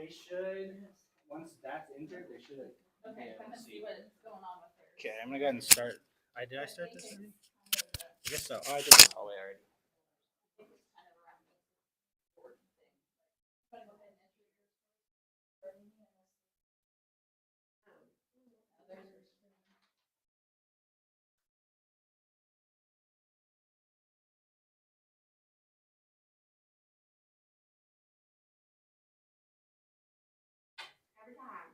They should, once that's entered, they should. Okay, come and see what's going on with her. Okay, I'm gonna go ahead and start. Did I start this already? I guess so. Oh, I did this hallway already. Every time.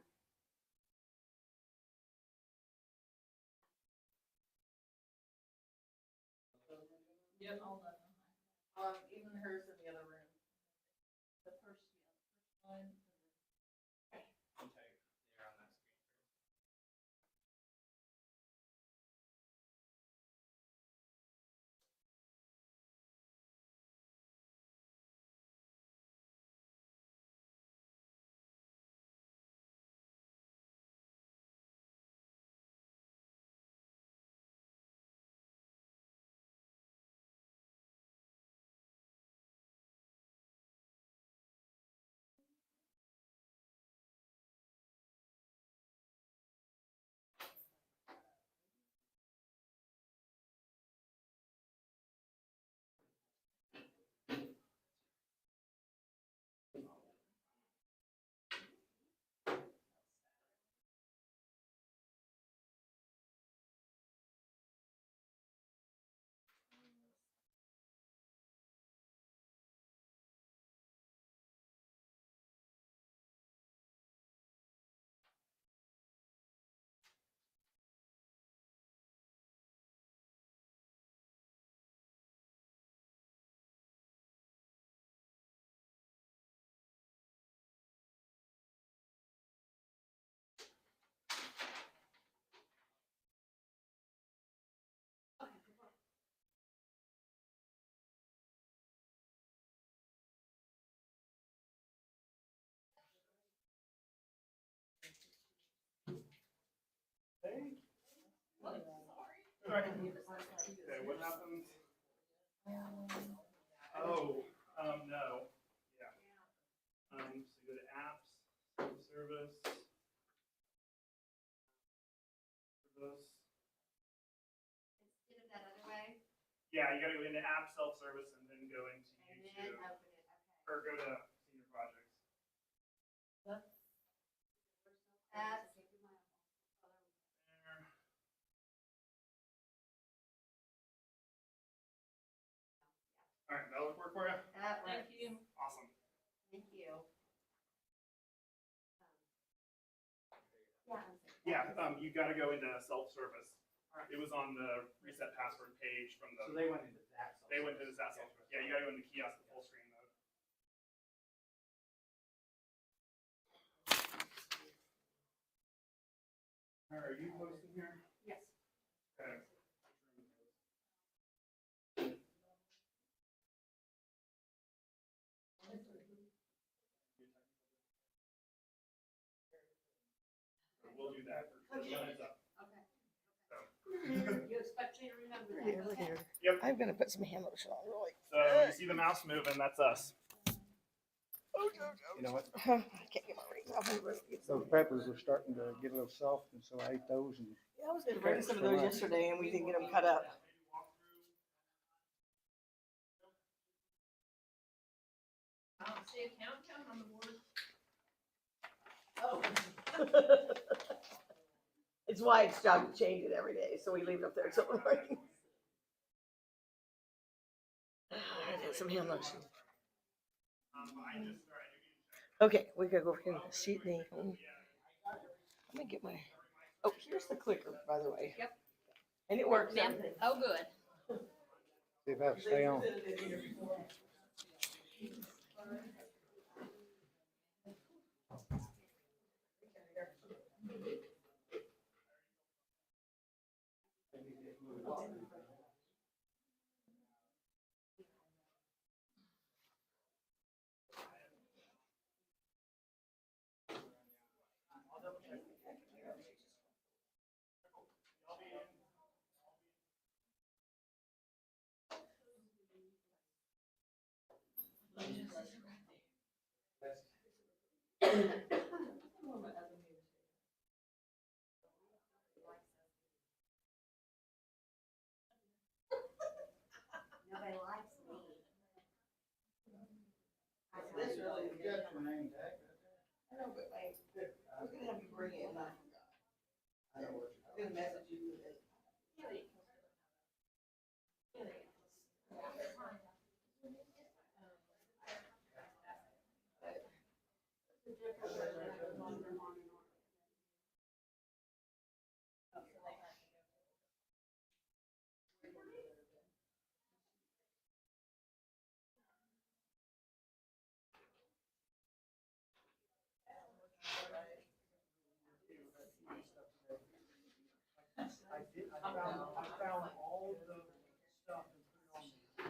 Yep, all of them. Even hers in the other room. The first one. I'll tell you. They're on that screen. Hey. Sorry. Okay, what happened? Oh, no. Yeah. So go to apps, service. Instead of that other way. Yeah, you gotta go into app self-service and then go into And then YouTube. open it, okay. Or go to senior projects. That's. There. All right, that'll work for you? That Thank works. you. Awesome. Thank you. Yeah, you gotta go into self-service. It was on the reset password page from the. So they went into that. They went to that self-service. Yeah, you gotta go into kiosk full screen mode. All right, are you posting here? Yes. Okay. So we'll do that. Heads up. Okay. So. You expect me to remember that? Here, Okay. here. Yep. I'm gonna put some hand lotion on really. So you see the mouse moving, that's us. You know what? I can't get my rings off. Those peppers are starting to get a little soft, and so I ate those and. Yeah, I was gonna bring some of those yesterday and we didn't get them cut up. I don't see a countdown on the board. Oh. It's Wyatt's job to change it every day, so we leave it up there until the morning. I had some hand lotion. Okay, we gotta go for the sheet knee. I'm gonna get my, oh, here's the clicker, by the way. Yep. And it works. Ma'am? Oh, good. See if I have to stay on. Nobody likes me. This really is good for name tag. I know, but like, we're gonna have you bring it and I forgot. I'm gonna message you with it. I found all the stuff and put it on there.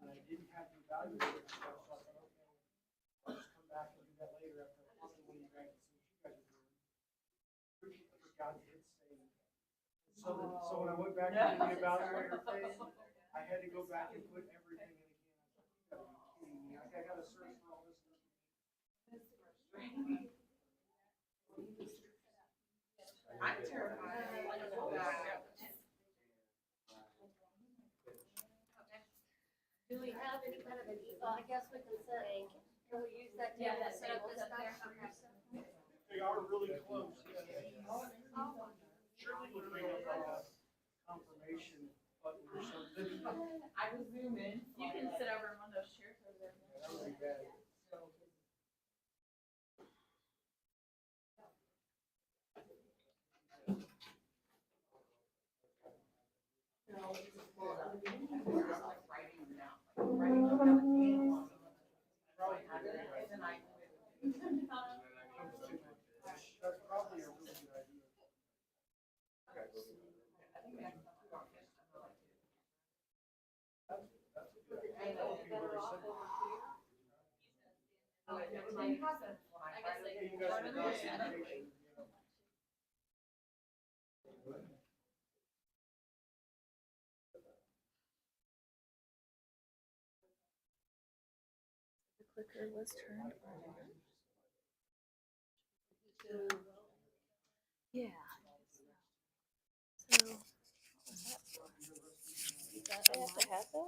And I didn't have the evaluated stuff, so I thought, okay, I'll just come back and do that later after I talk to one of you guys and see what you guys are doing. I forgot to hit save. So when I went back to do the evaluator thing, I had to go back and put everything in again. I was like, you gotta be kidding me. I gotta search for all this. I'm terrified. Do we have any kind of an, I guess we can say, can we use that Yeah, table to that set up table's this up there. stuff? They are really close. Surely would bring up a confirmation button or something. I was zooming. You can sit over in one of those chairs over there. That would be bad. That's probably a really good idea. That's a good idea. That would be very simple. Yeah, you guys are documentation, you know. The clicker was turned on. Yeah. So, what was that for?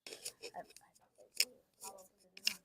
They have to have those?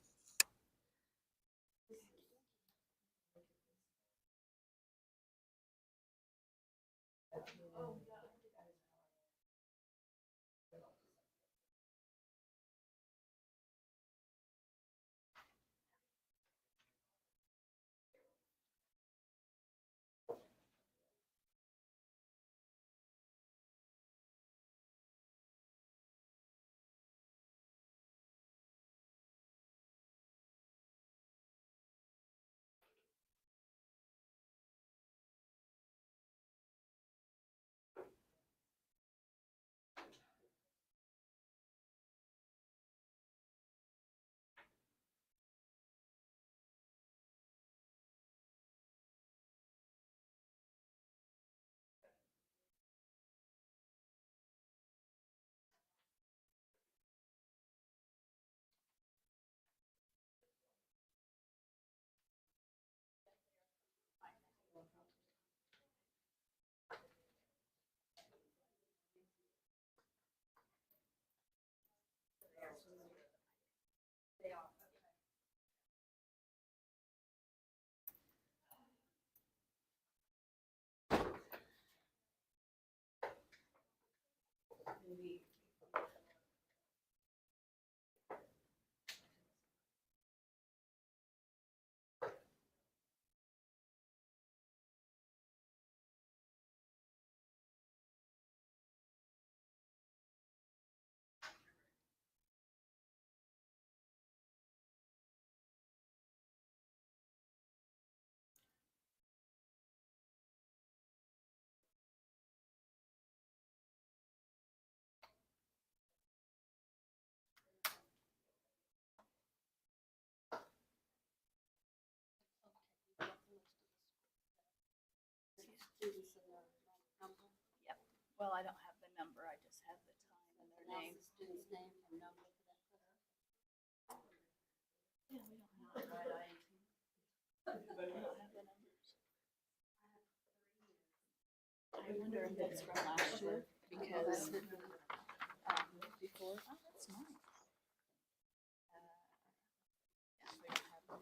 I thought they did. Yep. Well, I don't have the number. I just have the time and their name. Student's name and number for that. Yeah, we don't have it right. wonder if it's from last year, because, before, oh, that's nice. Yeah, we don't have one.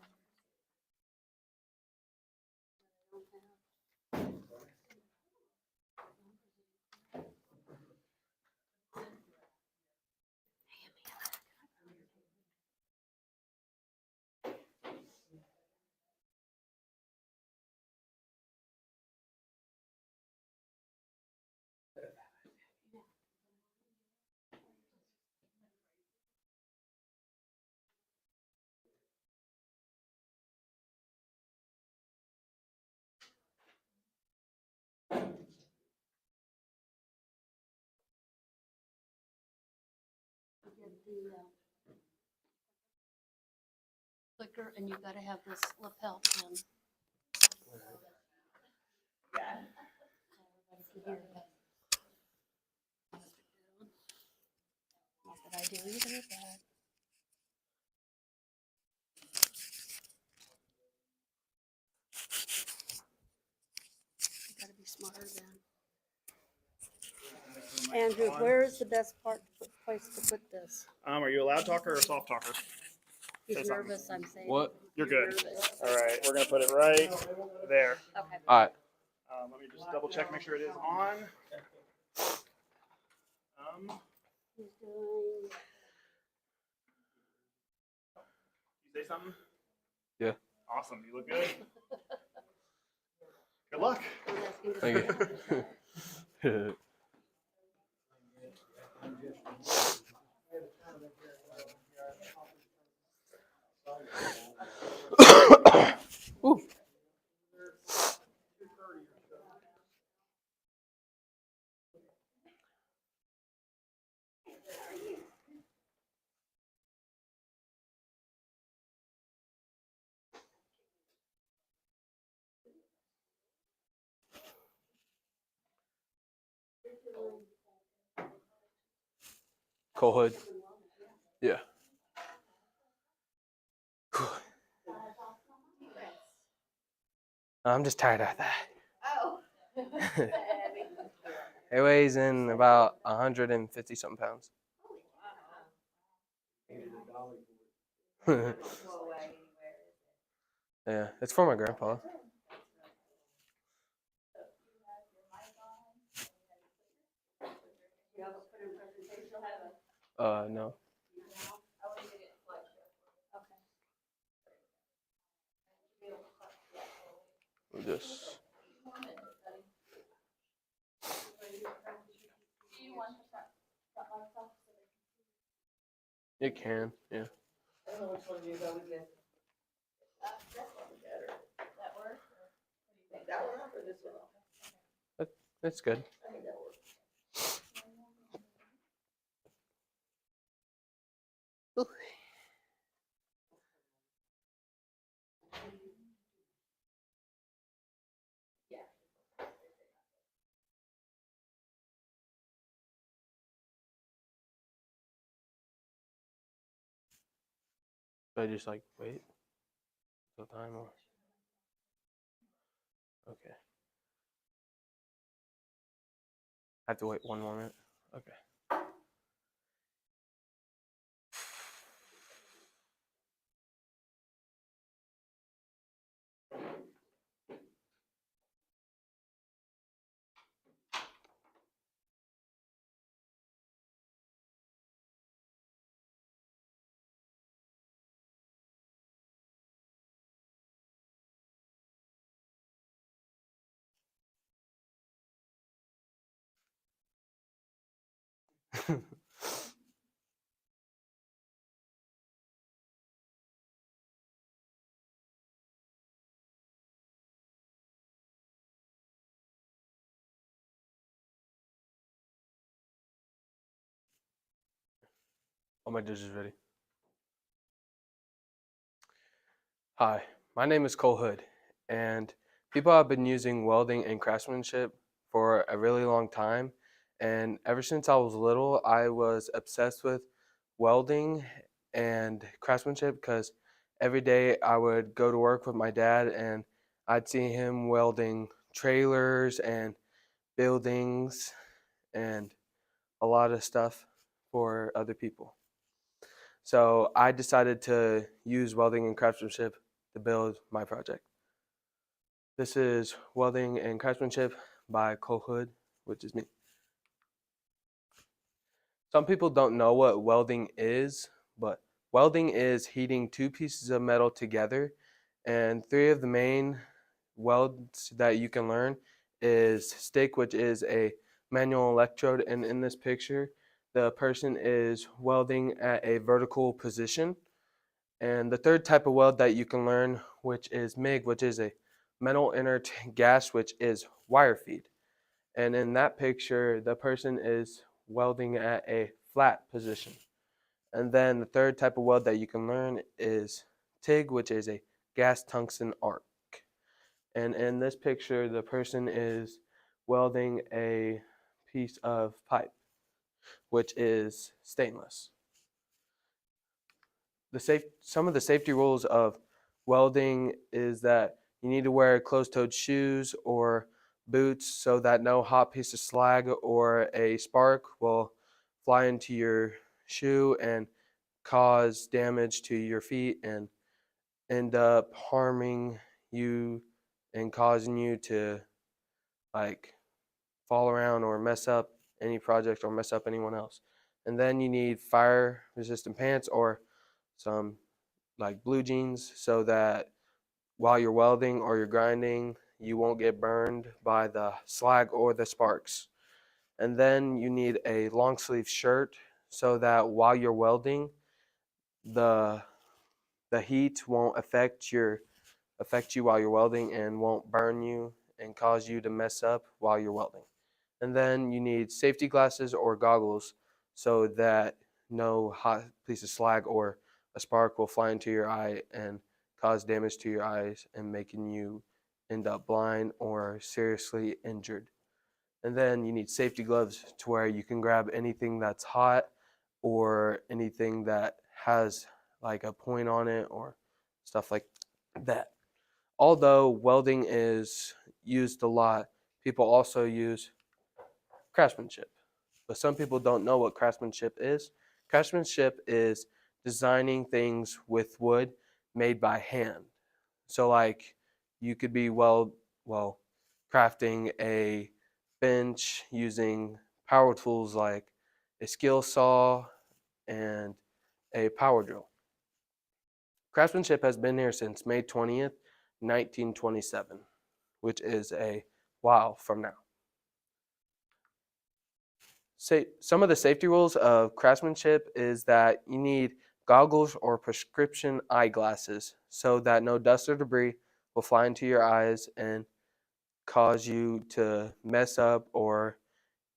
Get the clicker, and you gotta have this lapel pin. Yeah. Everybody can hear that. Not that I do either, but. You gotta be smarter than. Andrew, where is the best place to put this? Are you a loud talker or a soft talker? He's Say something. nervous, I'm saying. What? You're He's good. nervous. All right, we're gonna put it right there. Okay. All right. Let me just double check, make sure it is on. He's doing. You say something? Yeah. Awesome. You look good. Good luck. I'm asking to Thank see. you. Ooh. Cole Hood. Yeah. Whew. I'm just tired of that. Oh. It weighs in about 150 something pounds. Yeah, it's for my grandpa. No. We'll just. It can, yeah. I don't know which one you go with this. That one's better. That works? Take that one off or this one off? It's good. I think that works. Ooh. So I just like wait till time or okay. I have to wait 1 more minute. Okay. All my dishes ready. Hi, my name is Cole Hood, and people have been using welding and craftsmanship for a really long time. And ever since I was little, I was obsessed with welding and craftsmanship because every day I would go to work with my dad and I'd see him welding trailers and buildings, and a lot of stuff for other people. So I decided to use welding and craftsmanship to build my project. This is Welding and Craftsmanship by Cole Hood, which is me. Some people don't know what welding is, but welding is heating two pieces of metal together, and three of the main welds that you can learn is stick, which is a manual electrode, and in this picture, the person is welding at a vertical position. And the third type of weld that you can learn, which is MIG, which is a metal inert gas, which is wire feed. And in that picture, the person is welding at a flat position. And then the third type of weld that you can learn is TIG, which is a gas tungsten arc. And in this picture, the person is welding a piece of pipe, which is stainless. Some of the safety rules of welding is that you need to wear closed-toed shoes or boots so that no hot piece of slag or a spark will fly into your shoe and cause damage to your feet and end up harming you and causing you to like fall around or mess up any project or mess up anyone else. And then you need fire resistant pants or some like blue jeans so that while you're welding or you're grinding, you won't get burned by the slag or the sparks. And then you need a long sleeve shirt so that while you're welding, the heat won't affect you while you're welding and won't burn you and cause you to mess up while you're welding. And then you need safety glasses or goggles so that no hot piece of slag or a spark will fly into your eye and cause damage to your eyes and making you end up blind or seriously injured. And then you need safety gloves to where you can grab anything that's hot or anything that has like a point on it or stuff like that. Although welding is used a lot, people also use craftsmanship. But some people don't know what craftsmanship is. Craftsmanship is designing things with wood made by hand. So like you could be crafting a bench using power tools like a skill saw and a power drill. Craftsmanship has been here since May 20th, 1927, which is a while from now. Some of the safety rules of craftsmanship is that you need goggles or prescription eyeglasses so that no dust or debris will fly into your eyes and cause you to mess up or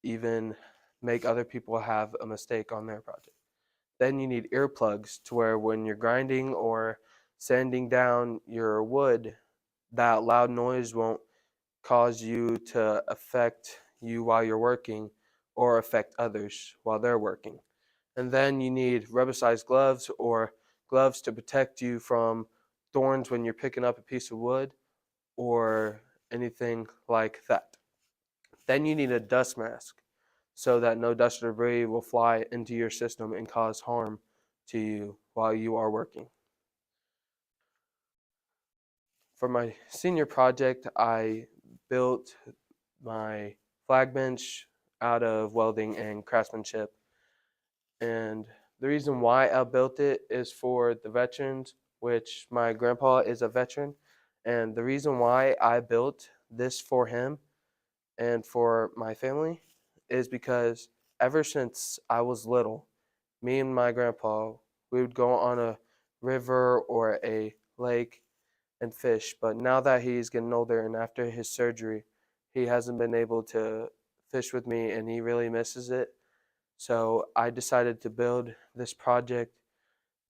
even make other people have a mistake on their project. Then you need earplugs to where when you're grinding or sanding down your wood, that loud noise won't cause you to affect you while you're working or affect others while they're working. And then you need rubber-sized gloves or gloves to protect you from thorns when you're picking up a piece of wood or anything like that. Then you need a dust mask so that no dust or debris will fly into your system and cause harm to you while you are working. For my senior project, I built my flag bench out of welding and craftsmanship. And the reason why I built it is for the veterans, which my grandpa is a veteran. And the reason why I built this for him and for my family is because ever since I was little, me and my grandpa, we would go on a river or a lake and fish. But now that he's getting older and after his surgery, he hasn't been able to fish with me and he really misses it. So I decided to build this project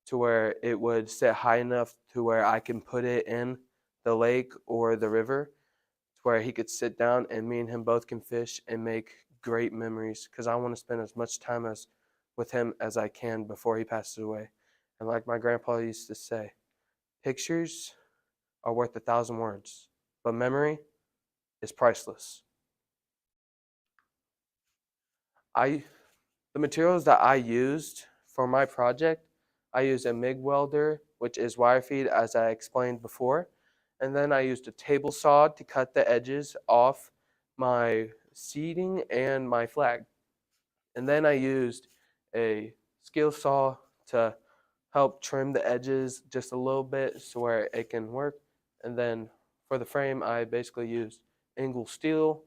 to where it would sit high enough to where I can put it in the lake or the river to where he could sit down and me and him both can fish and make great memories because I want to spend as much time with him as I can before he passes away. And like my grandpa used to say, pictures are worth 1,000 words, but memory is priceless. The materials that I used for my project, I used a MIG welder, which is wire feed, as I explained before. And then I used a table saw to cut the edges off my seating and my flag. And then I used a skill saw to help trim the edges just a little bit so where it can work. And then for the frame, I basically used angle steel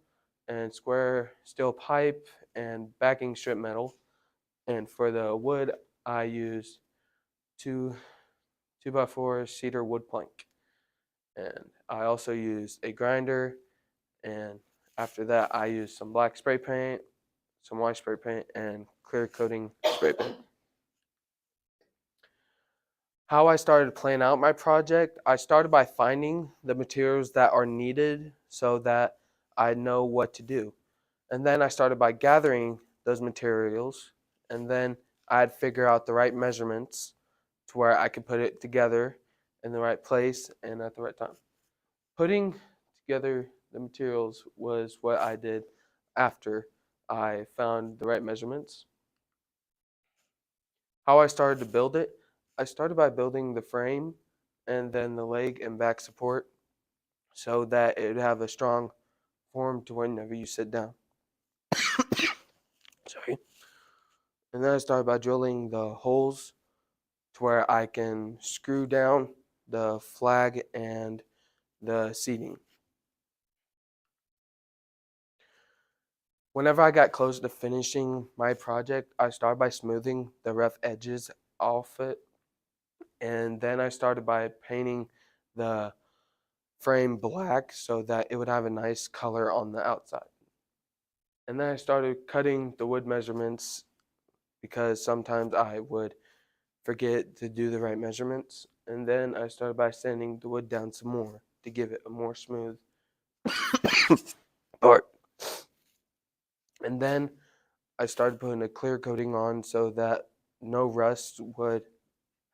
and square steel pipe and backing strip metal. And for the wood, I used two 2x4 cedar wood plank. And I also used a grinder. And after that, I used some black spray paint, some white spray paint, and clear coating spray paint. How I started planning out my project, I started by finding the materials that are needed so that I know what to do. And then I started by gathering those materials, and then I'd figure out the right measurements to where I could put it together in the right place and at the right time. Putting together the materials was what I did after I found the right measurements. How I started to build it, I started by building the frame and then the leg and back support so that it would have a strong form to whenever you sit down. Sorry. And then I started by drilling the holes to where I can screw down the flag and the seating. Whenever I got close to finishing my project, I started by smoothing the rough edges off it. And then I started by painting the frame black so that it would have a nice color on the outside. And then I started cutting the wood measurements because sometimes I would forget to do the right measurements. And then I started by sanding the wood down some more to give it a more smooth part. And then I started putting a clear coating on so that no rust would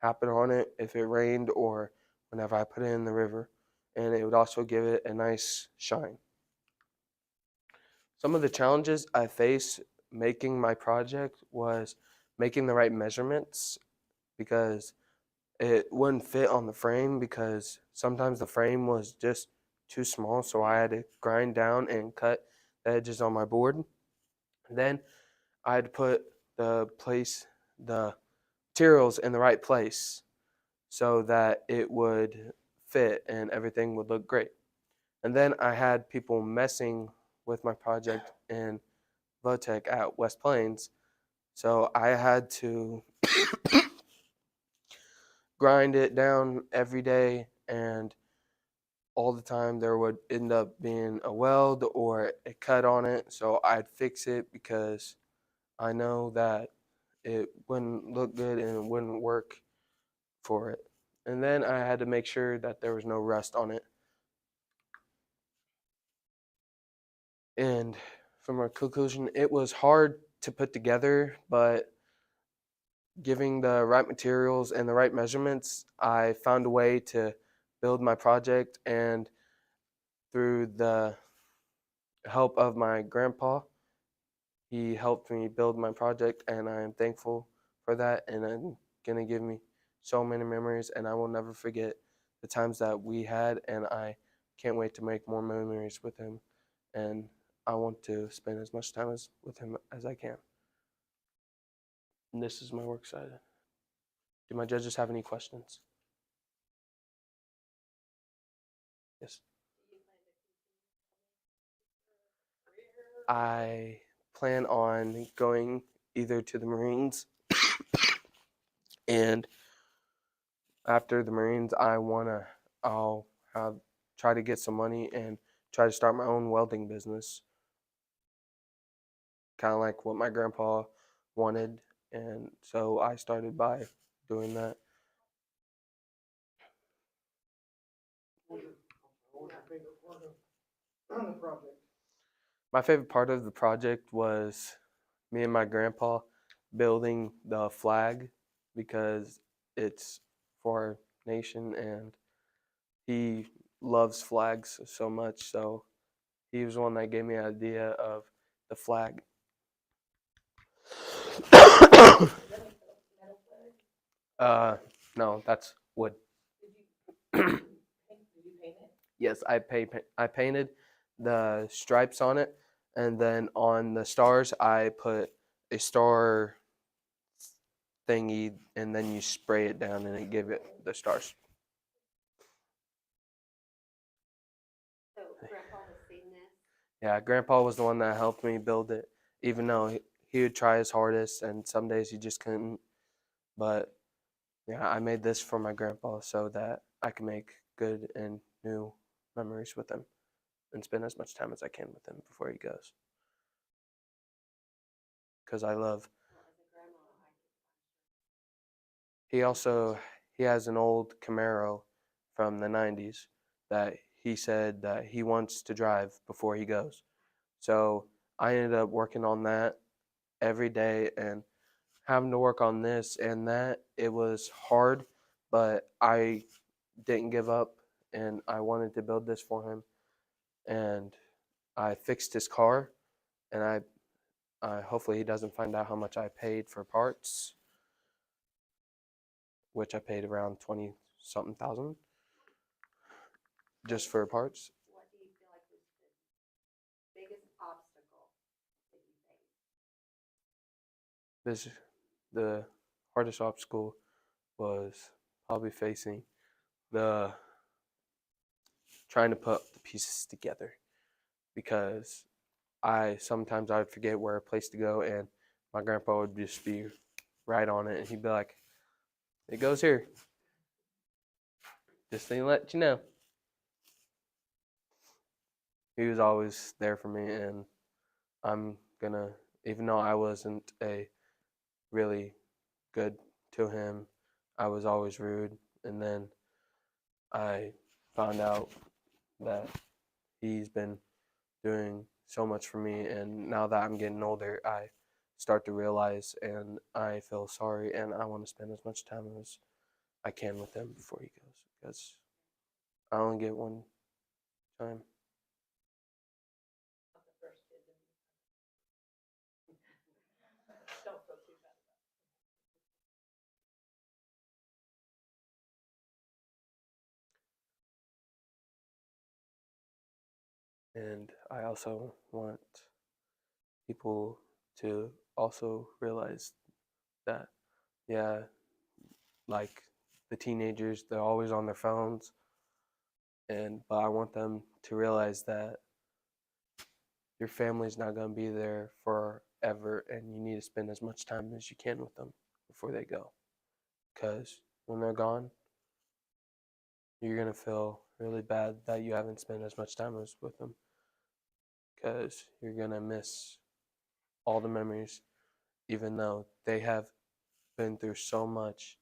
happen on it if it rained or whenever I put it in the river. And it would also give it a nice shine. Some of the challenges I faced making my project was making the right measurements because it wouldn't fit on the frame because sometimes the frame was just too small, so I had to grind down and cut the edges on my board. Then I had to put the materials in the right place so that it would fit and everything would look great. And then I had people messing with my project in Votech at West Plains, so I had to grind it down every day, and all the time there would end up being a weld or a cut on it, so I'd fix it because I know that it wouldn't look good and it wouldn't work for it. And then I had to make sure that there was no rust on it. And from a conclusion, it was hard to put together, but giving the right materials and the right measurements, I found a way to build my project. And through the help of my grandpa, he helped me build my project, and I am thankful for that. And it's gonna give me so many memories, and I will never forget the times that we had. And I can't wait to make more memories with him. And I want to spend as much time with him as I can. And this is my work side. Do my judges have any questions? Yes. I plan on going either to the Marines and after the Marines I'll try to get some money and try to start my own welding business. Kind of like what my grandpa wanted, and so I started by doing that. What was your favorite part of the project? My favorite part of the project was me and my grandpa building the flag because it's for our nation and he loves flags so much, so he was the one that gave me the idea of the flag. No, that's wood. Did you paint it? Yes, I painted the stripes on it, and then on the stars I put a star thingy, and then you spray it down, and it give it the stars. So Grandpa has seen this. Yeah, Grandpa was the one that helped me build it, even though he would try his hardest, and some days he just couldn't. But yeah, I made this for my grandpa so that I can make good and new memories with him and spend as much time as I can with him before he goes. Because I love. He has an old Camaro from the 90s that he said that he wants to drive before he goes. So I ended up working on that every day and having to work on this and that. It was hard, but I didn't give up, and I wanted to build this for him. And I fixed his car, and I hopefully he doesn't find out how much I paid for parts, which I paid around 20 something thousand just for parts. What do you feel like was the biggest obstacle that you faced? The hardest obstacle was probably facing the trying to put the pieces together, because sometimes I would forget where a place to go, and my grandpa would just be right on it, and he'd be like, "It goes here. Just to let you know." He was always there for me, and even though I wasn't a really good to him, I was always rude, and then I found out that he's been doing so much for me, and now that I'm getting older, I start to realize, and I feel sorry, and I want to spend as much time as I can with him before he goes, because I only get one time. Not the first kid, then. Don't feel too bad about And I also want people to also realize that, yeah, like the teenagers, they're always on their phones, but I want them to realize that your family's not going to be there forever, and you need to spend as much time as you can with them before they go. Because when they're gone, you're going to feel really bad that you haven't spent as much time with them, because you're going to miss all the memories, even though they have been through so much,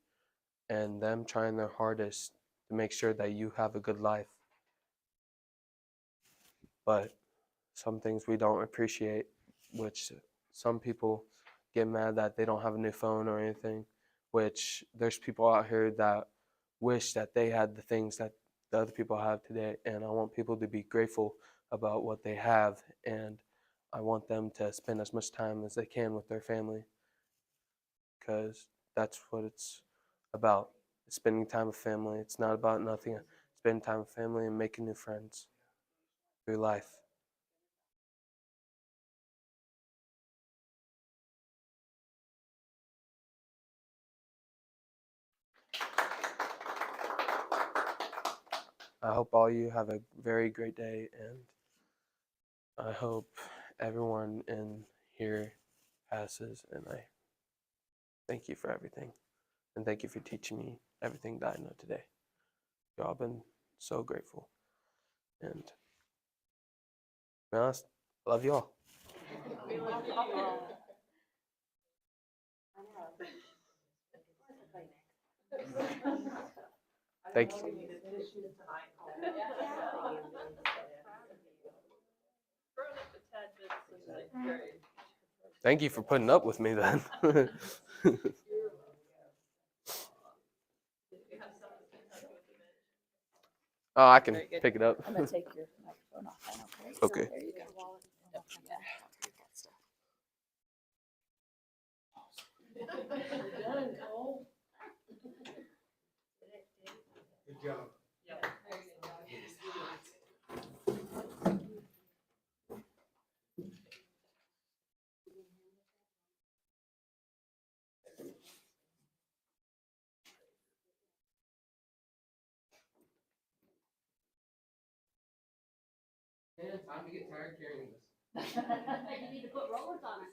and them trying their hardest to make sure that you have a good life. But some things we don't appreciate, which some people get mad that they don't have a new phone or anything, which there's people out here that wish that they had the things that the other people have today, and I want people to be grateful about what they have, and I want them to spend as much time as they can with their family, because that's what it's about, spending time with family. It's not about nothing. Spending time with family and making new friends through life. I hope all you have a very great day, and I hope everyone in here passes, and I thank you for everything, and thank you for teaching me everything that I know today. Y'all been so grateful, and to be honest, I love y'all. Thank you. Thank you for putting up with me then. Oh, I can Very good. pick it up. I'm gonna take your microphone off then, okay? Okay. There you go. Yeah. go. Yeah. There you go. Man, time to get tired carrying this. You need to put rollers on it.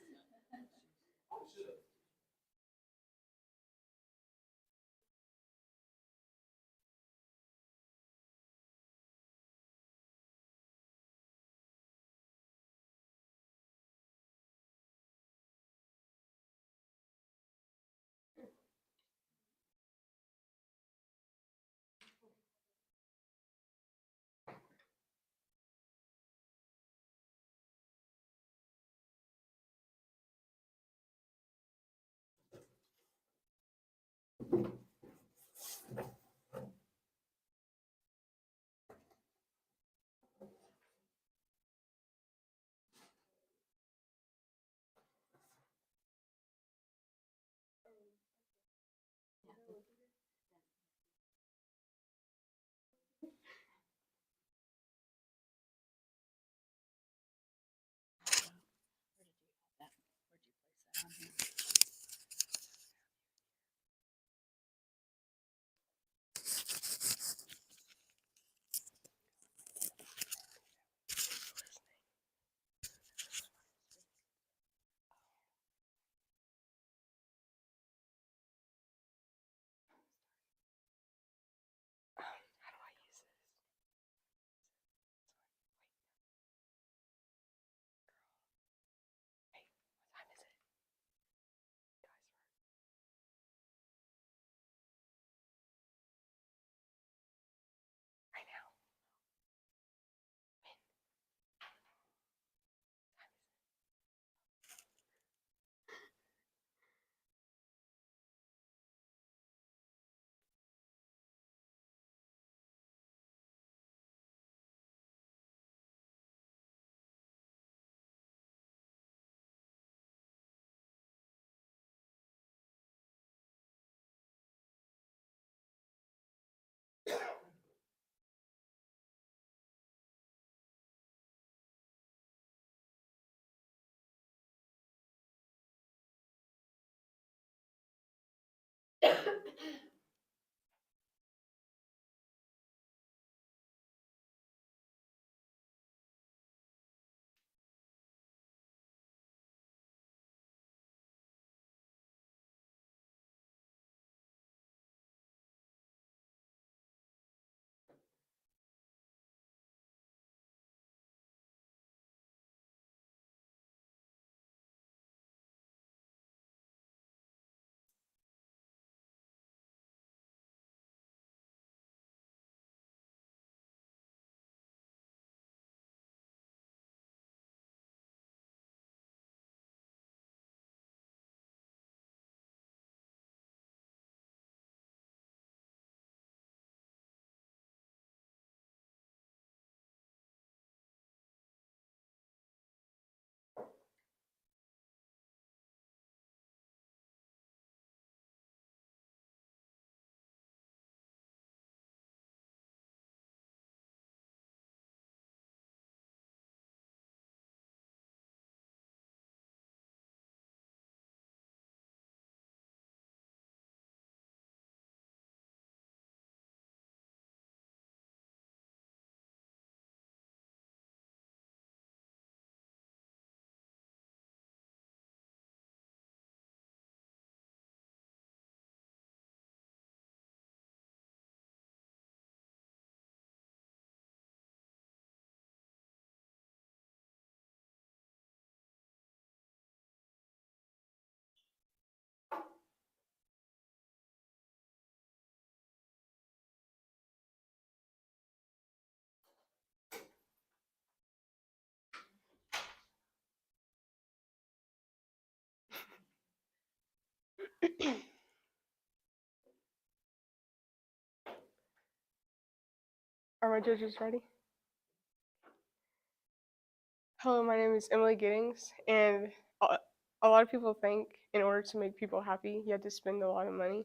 Are my judges ready? Hello, my name is Emily Giddings, and a lot of people think in order to make people happy, you have to spend a lot of money.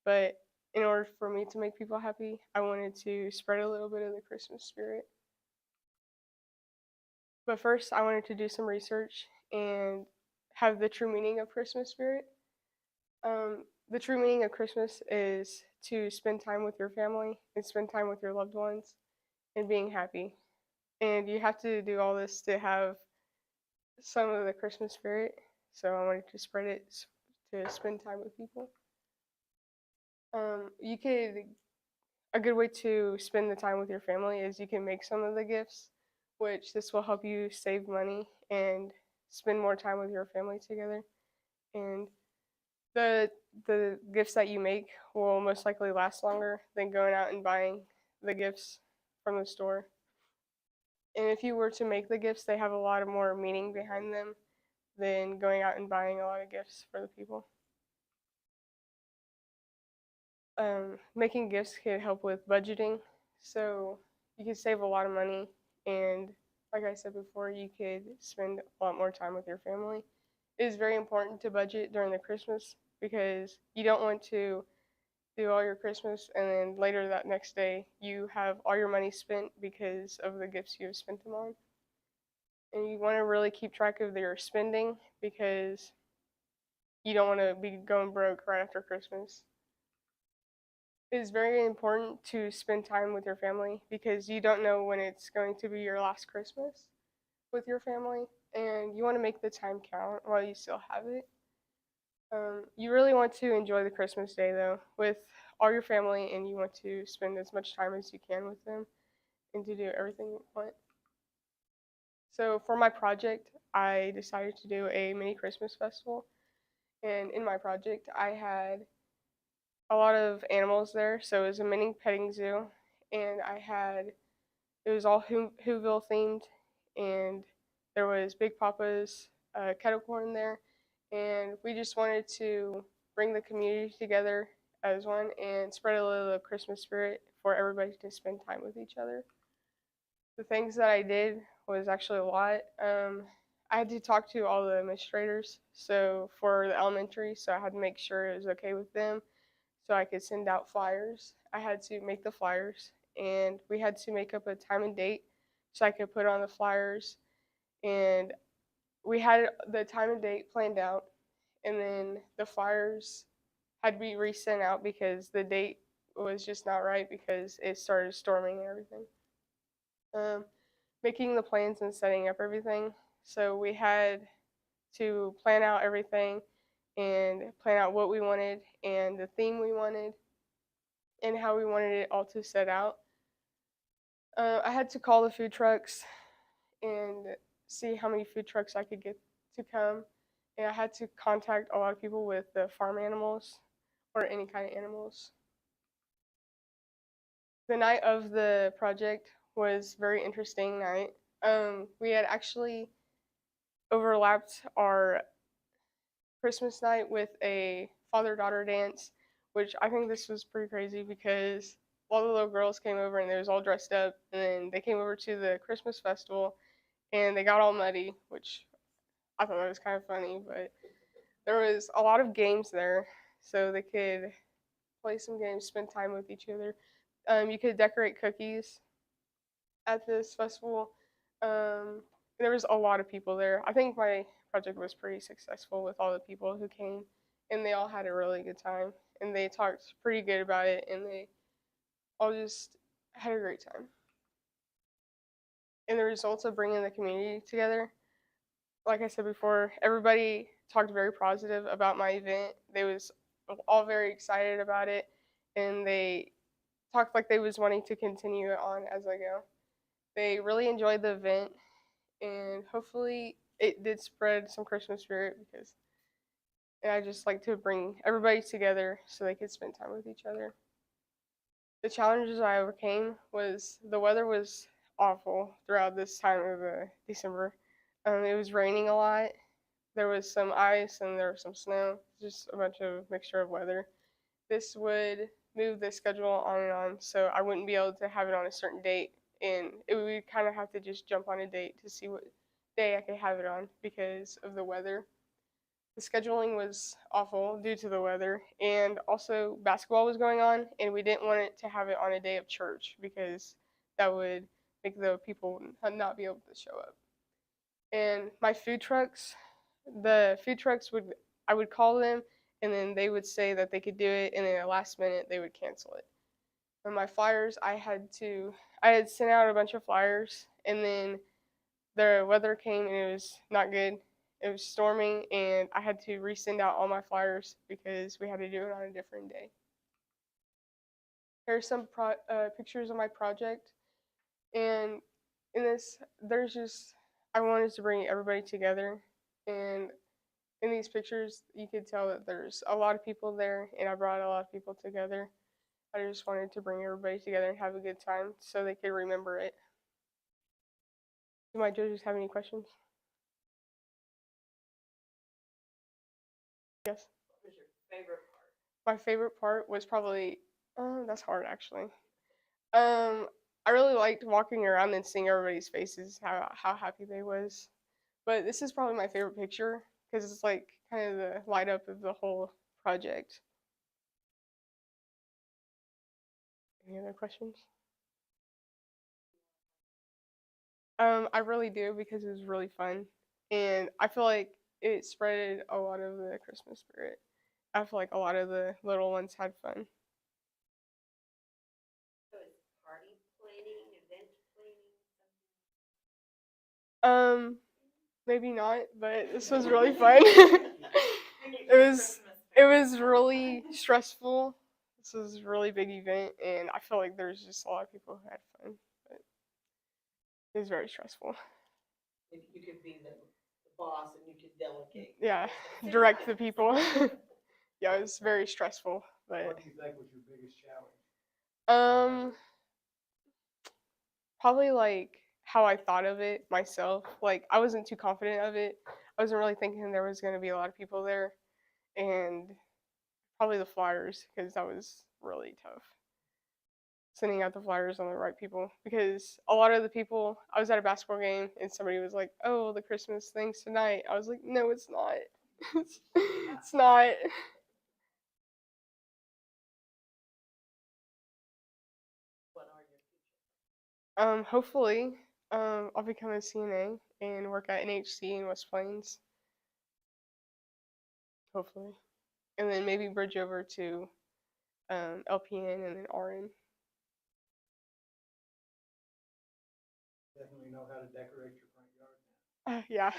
But in order for me to make people happy, I wanted to spread a little bit of the Christmas spirit. But first, I wanted to do some research and have the true meaning of Christmas spirit. The true meaning of Christmas is to spend time with your family and spend time with your loved ones and being happy. And you have to do all this to have some of the Christmas spirit. So I wanted to spread it to spend time with people. A good way to spend the time with your family is you can make some of the gifts, which this will help you save money and spend more time with your family together. And the gifts that you make will most likely last longer than going out and buying the gifts from the store. And if you were to make the gifts, they have a lot of more meaning behind them than going out and buying a lot of gifts for the people. Making gifts can help with budgeting, so you can save a lot of money, and like I said before, you could spend a lot more time with your family. It is very important to budget during the Christmas because you don't want to do all your Christmas and then later that next day you have all your money spent because of the gifts you have spent them on. And you want to really keep track of your spending because you don't want to be going broke right after Christmas. It is very important to spend time with your family because you don't know when it's going to be your last Christmas with your family, and you want to make the time count while you still have it. You really want to enjoy the Christmas day though with all your family, and you want to spend as much time as you can with them and to do everything you want. So for my project, I decided to do a mini Christmas festival, and in my project, I had a lot of animals there. So it was a mini petting zoo, and it was all Whoville themed, and there was Big Papa's kettle corn there, and we just wanted to bring the community together as one and spread a little of Christmas spirit for everybody to spend time with each other. The things that I did was actually a lot. I had to talk to all the administrators, so for the elementary, so I had to make sure it was okay with them so I could send out flyers. I had to make the flyers, and we had to make up a time and date so I could put on the flyers. And we had the time and date planned out, and then the flyers had to be resent out because the date was just not right because it started storming and everything. Making the plans and setting up everything. So we had to plan out everything and plan out what we wanted and the theme we wanted and how we wanted it all to set out. I had to call the food trucks and see how many food trucks I could get to come. And I had to contact a lot of people with the farm animals or any kind of animals. The night of the project was a very interesting night. We had actually overlapped our Christmas night with a father-daughter dance, which I think this was pretty crazy because all the little girls came over and they was all dressed up, and then they came over to the Christmas festival and they got all muddy, which I thought that was kind of funny, but there was a lot of games there, so they could play some games, spend time with each other. You could decorate cookies at this festival. There was a lot of people there. I think my project was pretty successful with all the people who came, and they all had a really good time, and they talked pretty good about it, and they all just had a great time. And the results of bringing the community together, like I said before, everybody talked very positive about my event. They was all very excited about it, and they talked like they was wanting to continue it on as I go. They really enjoyed the event, and hopefully it did spread some Christmas spirit because I just like to bring everybody together so they could spend time with each other. The challenges I overcame was the weather was awful throughout this time of December. It was raining a lot. There was some ice and there was some snow, just a bunch of mixture of weather. This would move the schedule on and on, so I wouldn't be able to have it on a certain date, and it would kind of have to just jump on a date to see what day I could have it on because of the weather. the scheduling was awful due to the weather, and also basketball was going on, and we didn't want it to have it on a day of church because that would make the people not be able to show up. And my food trucks, the food trucks would I would call them, and then they would say that they could do it, and then at the last minute they would cancel it. And my flyers, I had sent out a bunch of flyers, and then the weather came and it was not good. It was storming, and I had to resend out all my flyers because we had to do it on a different day. Here are some pictures of my project, and in this, I wanted to bring everybody together, and in these pictures, you could tell that there's a lot of people there, and I brought a lot of people together. I just wanted to bring everybody together and have a good time so they could remember it. Do my judges have any questions? Yes. What was your favorite part? My favorite part was probably, that's hard actually. I really liked walking around and seeing everybody's faces, how happy they was. But this is probably my favorite picture because it's like kind of the light up of the whole project. Any other questions? I really do because it was really fun, and I feel like it spread a lot of the Christmas spirit. I feel like a lot of the little ones had fun. So it's party planning, event planning? Maybe not, but this was really fun. It was really stressful. This was a really big event, and I feel like there's just a lot of people who had fun, but it was very stressful. If you could be the boss and you could delegate. Yeah, direct the people. Yeah, it was very stressful, but What do you think was your biggest challenge? probably like how I thought of it myself. Like I wasn't too confident of it. I wasn't really thinking there was going to be a lot of people there, and probably the flyers because that was really tough. Sending out the flyers on the right people because a lot of the people, I was at a basketball game and somebody was like, "Oh, the Christmas thing's tonight." I was like, "No, it's not. It's not." What are your future? Hopefully, I'll become a CNA and work at NHC in West Plains. Hopefully, and then maybe bridge over to LPN and then RN. Definitely know how to decorate your front yard now. Yeah.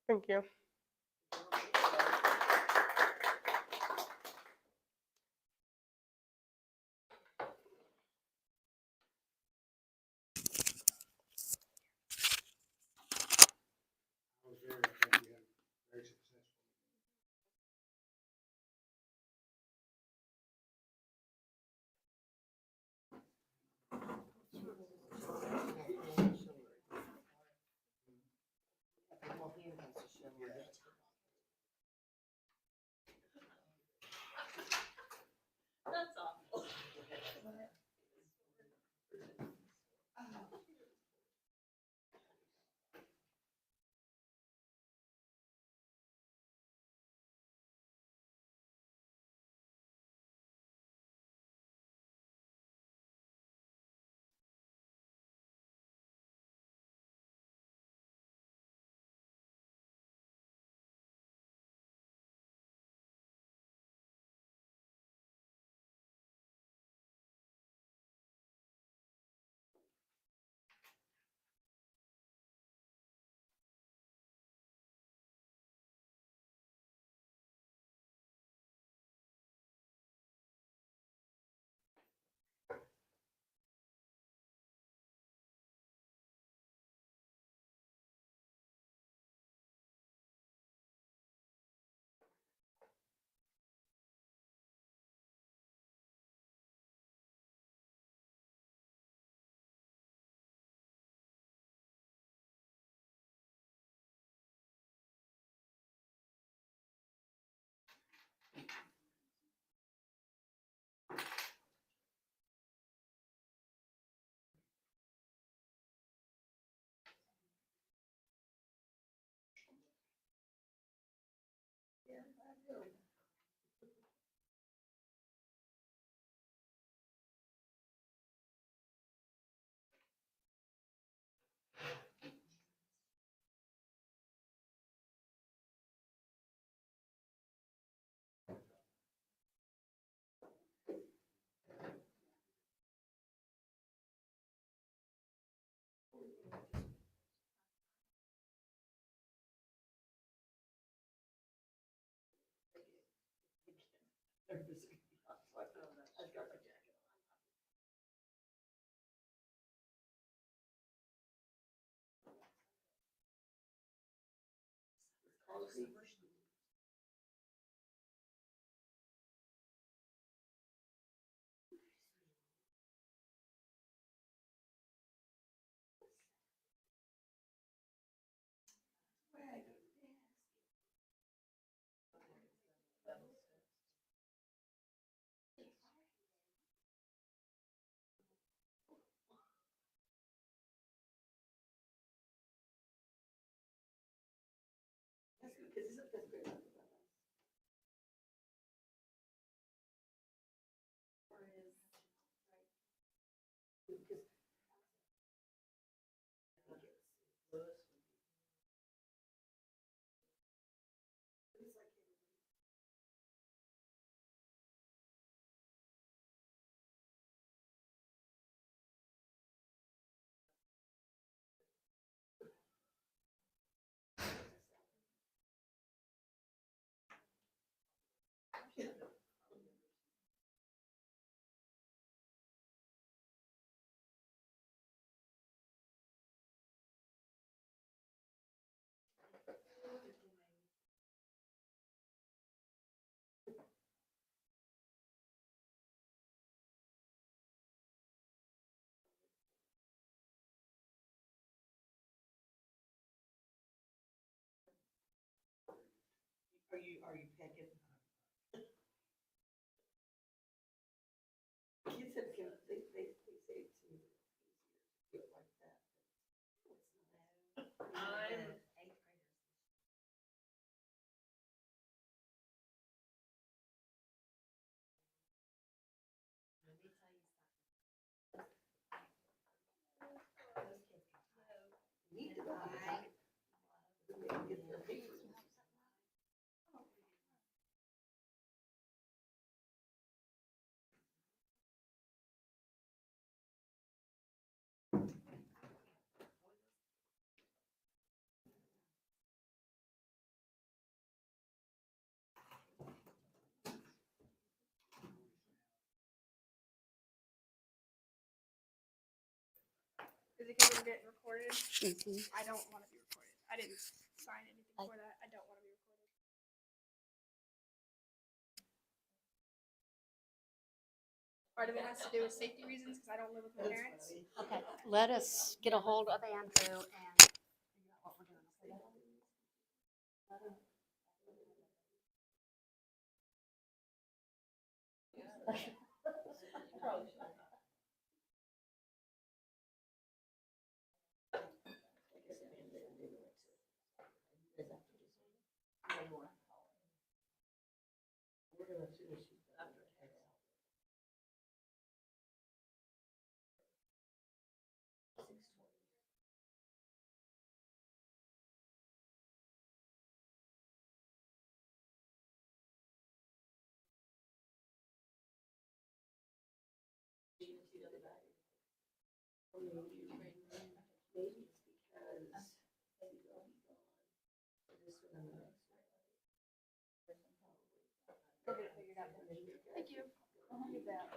Thank you. nervous. So I've got my jacket on. That's because it's a fifth grade. Because are you picking? Kids have, they say it's easier to do it like that. I'm eighth graders. Let me tell you something. Need to buy. Get their pictures. Is it because we're getting recorded? I don't want to be recorded. I didn't sign anything for that. I don't want to be recorded. Part of it has to do with safety reasons because I don't live with my parents. Okay, let us get a hold of Andrew and figure out what we're doing. We're gonna finish after text. Maybe it's because this one and the next one. Thank you. You bet.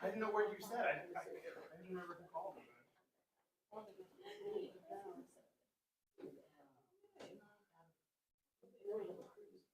I didn't know what you said. I didn't remember who called me. There was a cruise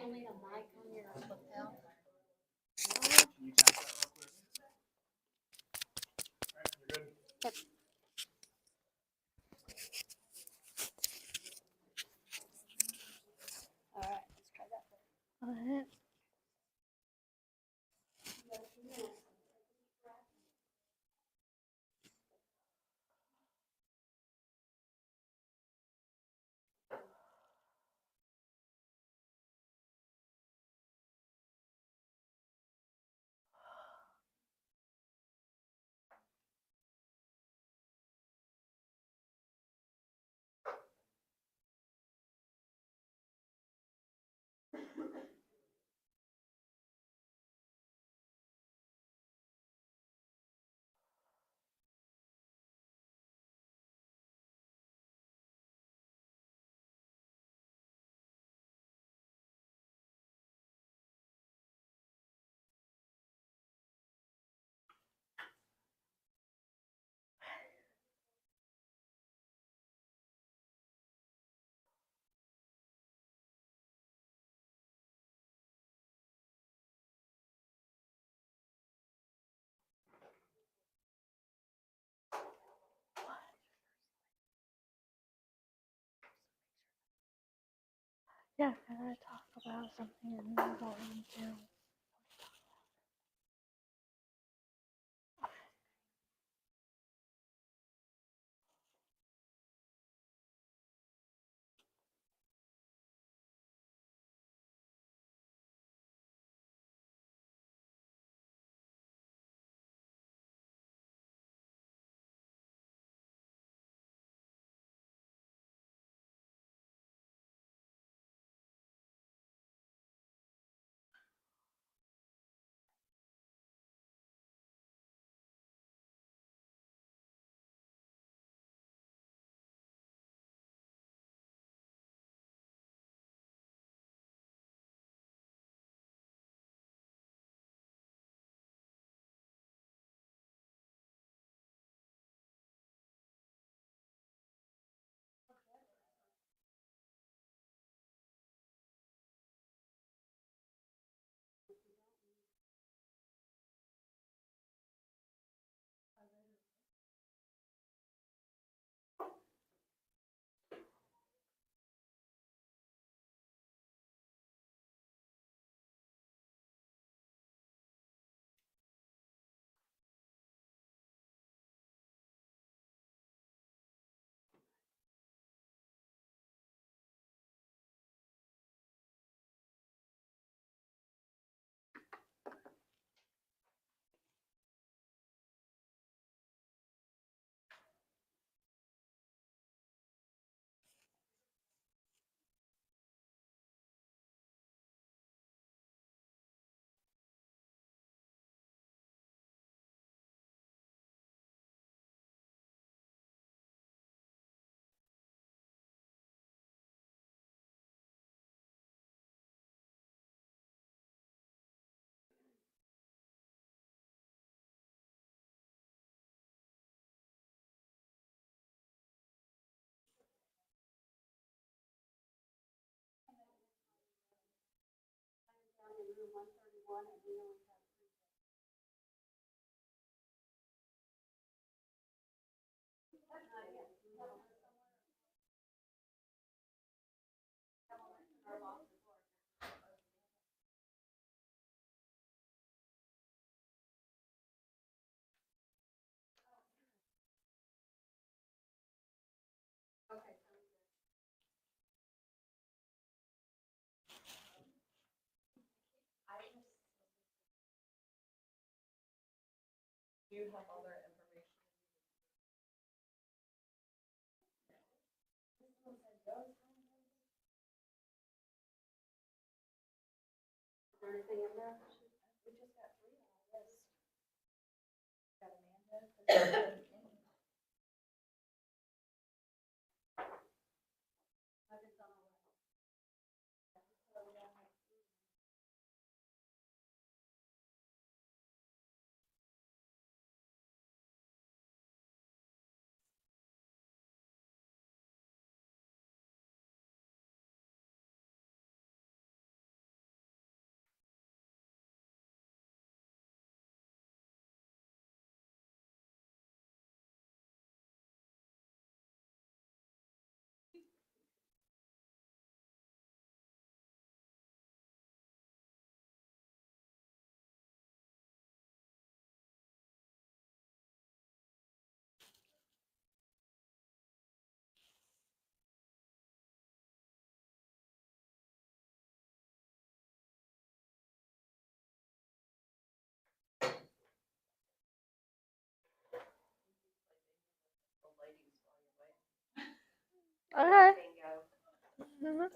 You'll need a mic on your lapel. Can you tap that real quick? Alright, you're good. Yep. All right, let's try that. Alright. Yeah, can I talk about something and then go into Down in room 131, and we only have You have all their information. Is there anything in there? We just got 3 on our list. Got Amanda. Okay. Mhm.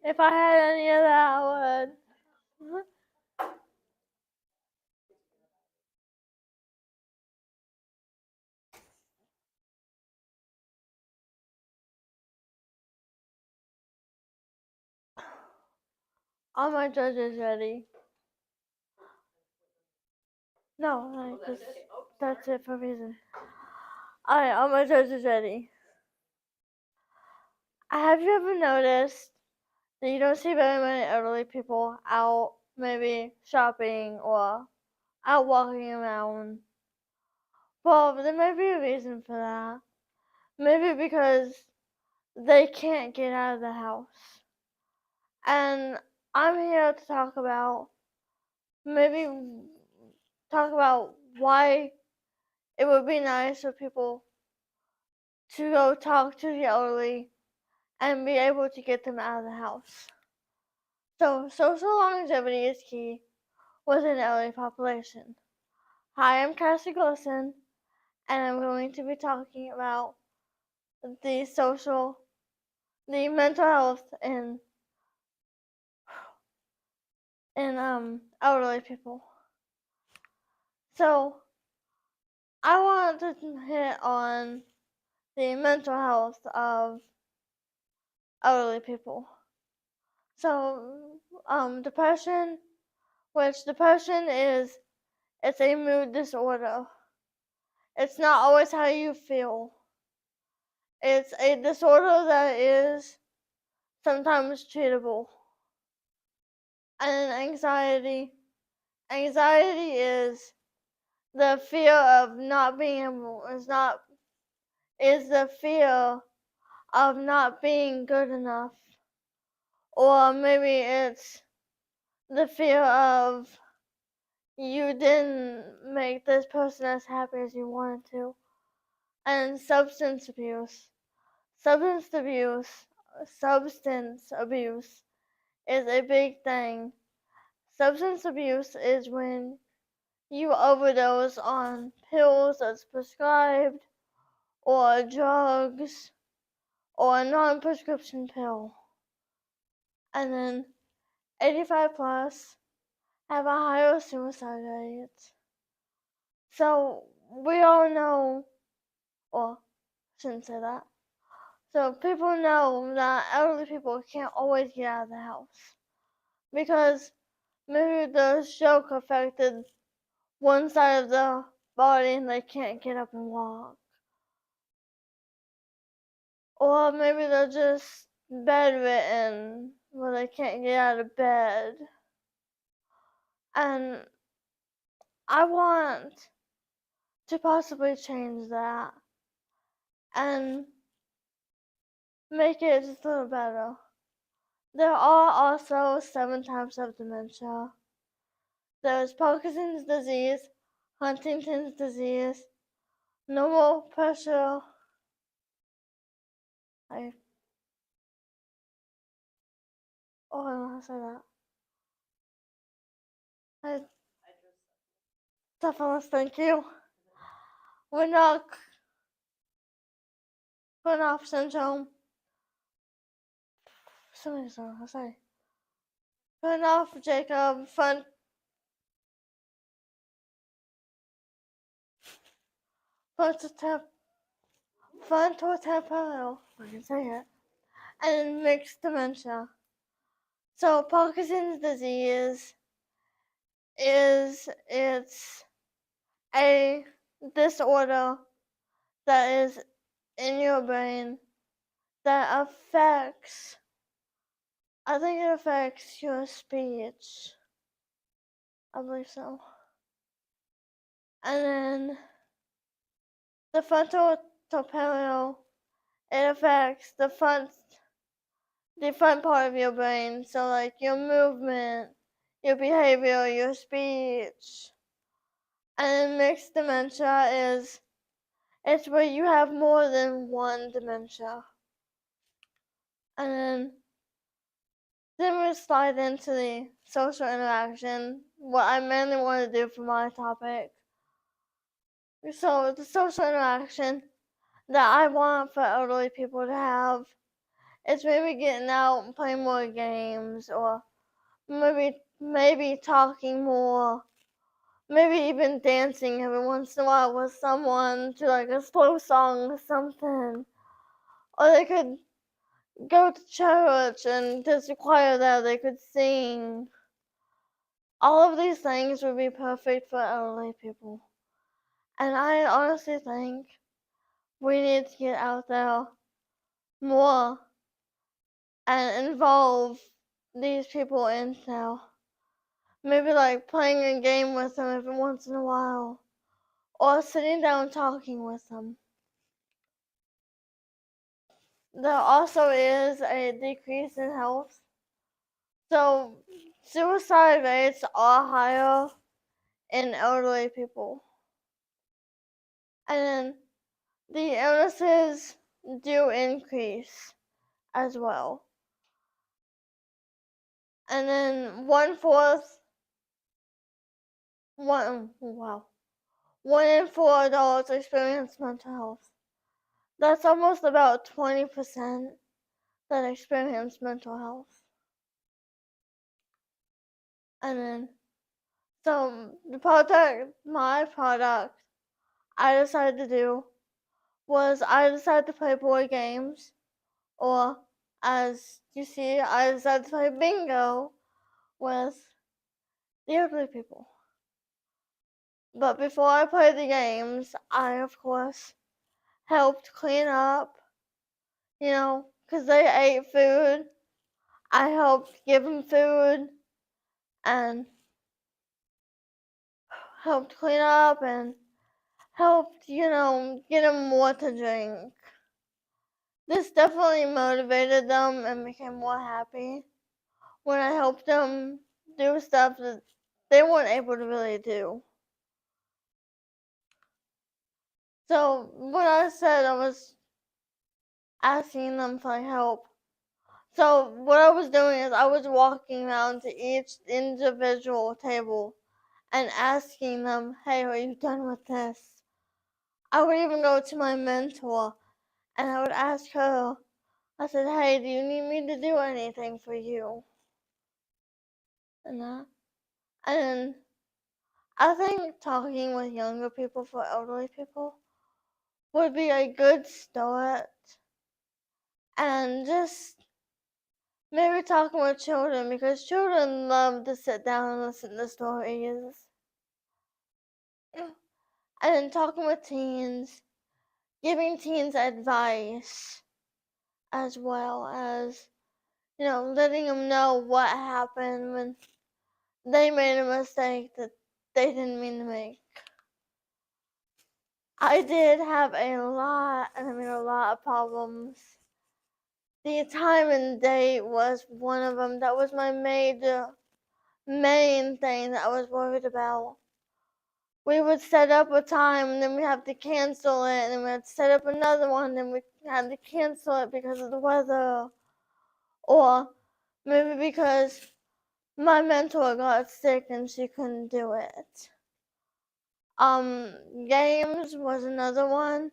If I had any of that, I would. Mhm. All my judges ready. No, like, that's it for reason. Alright, all my judges ready. Have you ever noticed that you don't see very many elderly people out, maybe shopping or out walking around? Well, there may be a reason for that. Maybe because they can't get out of the house. And I'm here to talk about why it would be nice for people to go talk to the elderly and be able to get them out of the house. So, social longevity is key within the elderly population. Hi, I'm Cassie Glisten, and I'm going to be talking about the mental health in elderly people. So, I want to hit on the mental health of elderly people. So, depression, which depression is, it's a mood disorder. It's not always how you feel. It's a disorder that is sometimes treatable. And anxiety is the fear of not being able, is the fear of not being good enough. Or maybe it's the fear of you didn't make this person as happy as you wanted to. And substance abuse. Substance abuse is a big thing. Substance abuse is when you overdose on pills that's prescribed, or drugs, or a non-prescription pill. And then 85 plus have a higher suicide rate. So we all know, or shouldn't say that. So people know that elderly people can't always get out of the house because maybe the stroke affected one side of the body and they can't get up and walk. Or maybe they're just bedridden where they can't get out of bed. And I want to possibly change that and make it just a little better. There are also 7 types of dementia. There's Parkinson's disease, Huntington's disease, normal pressure, I don't know how to say that. Syphilis, thank you. Winnock syndrome. Somebody's wrong, I'll say. Jacob, frontotemporal, I can say it, and mixed dementia. So Parkinson's disease it's a disorder that is in your brain that affects, I think it affects your speech. I believe so. And then the frontotemporal, it affects the front part of your brain. So like your movement, your behavior, your speech. And then mixed dementia it's where you have more than one dementia. And then we slide into the social interaction, what I mainly want to do for my topic. So the social interaction, that I want for elderly people to have is maybe getting out and playing more games, or maybe talking more, maybe even dancing every once in a while with someone to like a slow song or something. Or they could go to church and there's a choir there they could sing. All of these things would be perfect for elderly people. And I honestly think we need to get out there more and involve these people in now. Maybe like playing a game with them every once in a while, or sitting down talking with them. There also is a decrease in health. So suicide rates are higher in elderly people. And then the illnesses do increase as well. And then 1 in 4 adults experience mental health. That's almost about 20% that experience mental health. And then, so my product I decided to do was I decided to play board games, or as you see, I decided to play bingo with the elderly people. But before I played the games, I of course helped clean up, because they ate food. I helped give them food and helped clean up and helped, get them more to drink. This definitely motivated them and became more happy when I helped them do stuff that they weren't able to really do. So when I said I was asking them for help, so what I was doing is I was walking around to each individual table and asking them, hey, are you done with this? I would even go to my mentor and I would ask her, I said, hey, do you need me to do anything for you? And I think talking with younger people for elderly people would be a good start. And just maybe talking with children, because children love to sit down and listen to stories. And then talking with teens, giving teens advice, as well as, letting them know what happened when they made a mistake that they didn't mean to make. I did have a lot of problems. The time and date was one of them. That was my main thing that I was worried about. We would set up a time and then we have to cancel it, and then we had to set up another one, and we had to cancel it because of the weather, or maybe because my mentor got sick and she couldn't do it. Games was another one.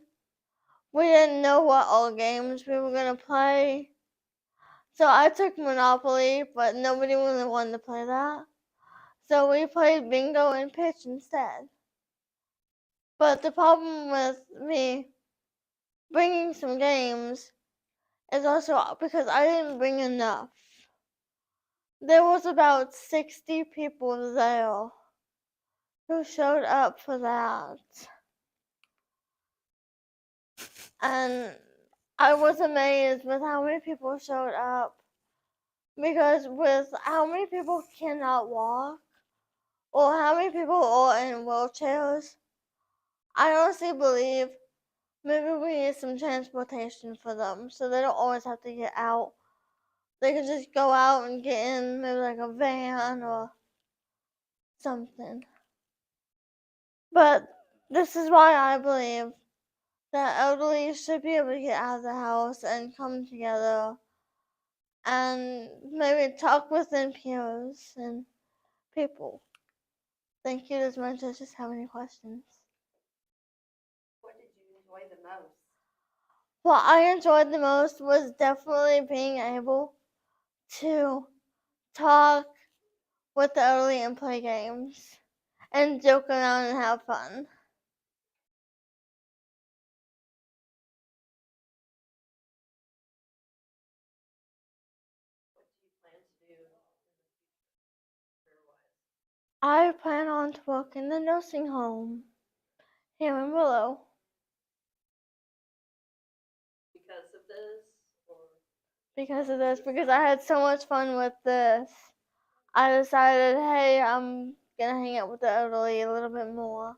We didn't know what all games we were gonna play. So I took Monopoly, but nobody really wanted to play that. So we played bingo and pitch instead. But the problem with me bringing some games is also because I didn't bring enough. There was about 60 people there who showed up for that. And I was amazed with how many people showed up, because with how many people cannot walk, or how many people are in wheelchairs, I honestly believe maybe we need some transportation for them so they don't always have to get out. They can just go out and get in maybe like a van or something. But this is why I believe that elderly should be able to get out of the house and come together and maybe talk within peers and people. Thank you. Does my judges have any questions? What did you enjoy the most? what I enjoyed the most was definitely being able to talk with the elderly and play games and joke around and have fun. I plan on to work in the nursing home here in Willow. Because of this, or? Because of this, because I had so much fun with this. I decided, hey, I'm gonna hang out with the elderly a little bit more.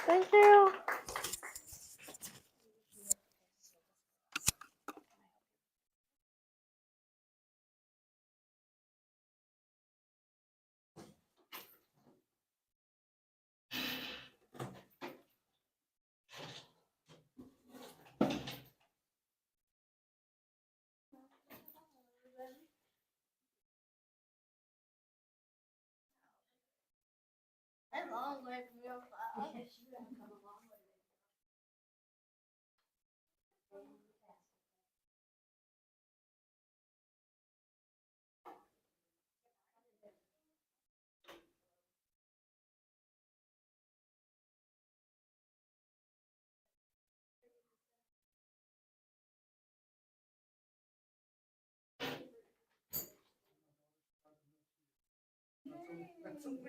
Thank you. A long way from your class. That's a win.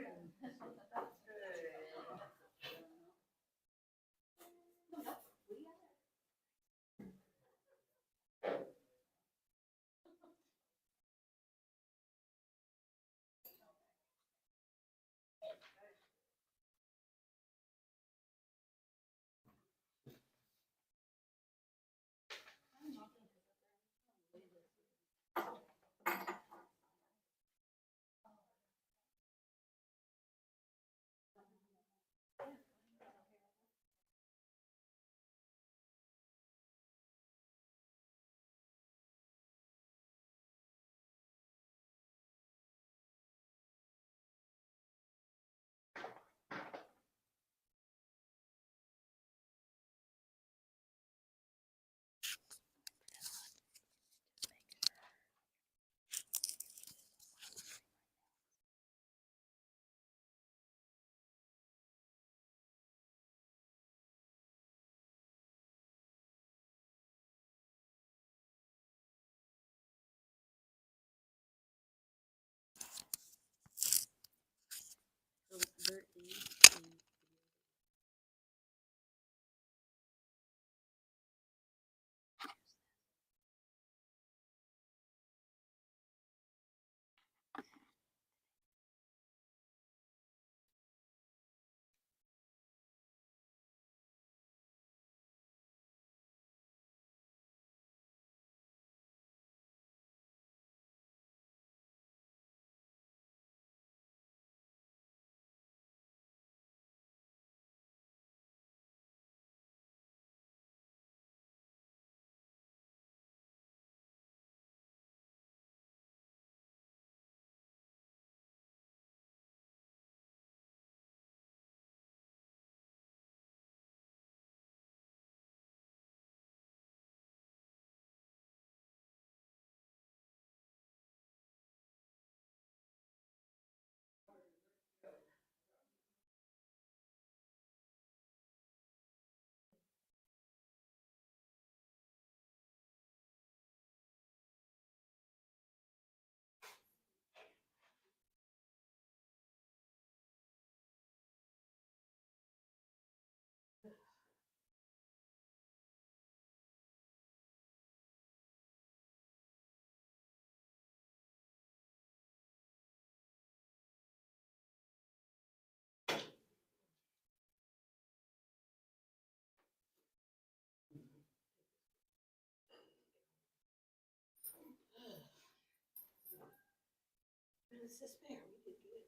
This is fair. We did good.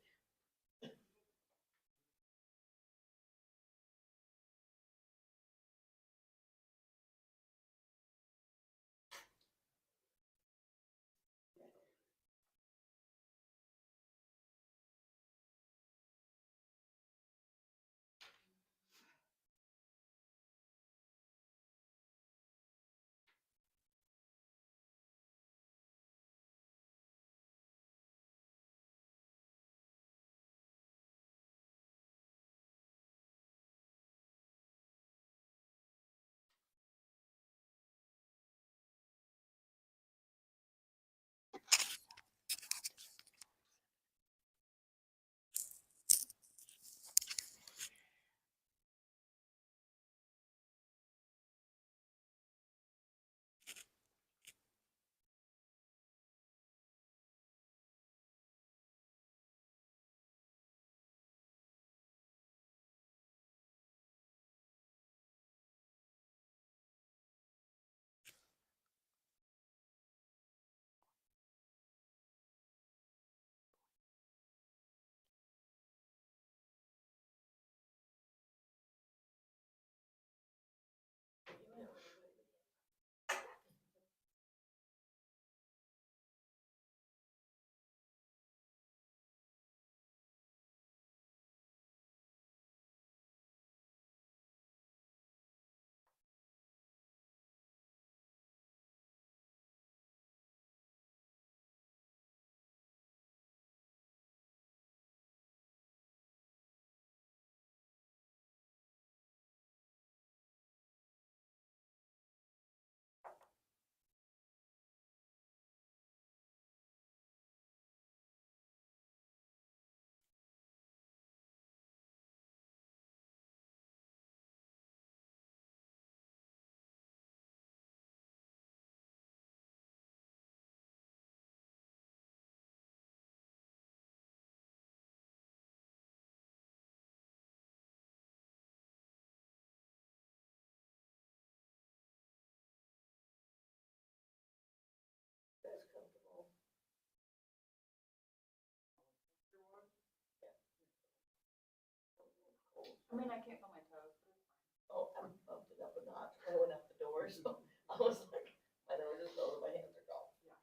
I mean, I can't feel my toes, but it's fine. Oh, I bumped it up a notch when I went out the door, so I was like, my nose is over, my hands are gone. Yeah.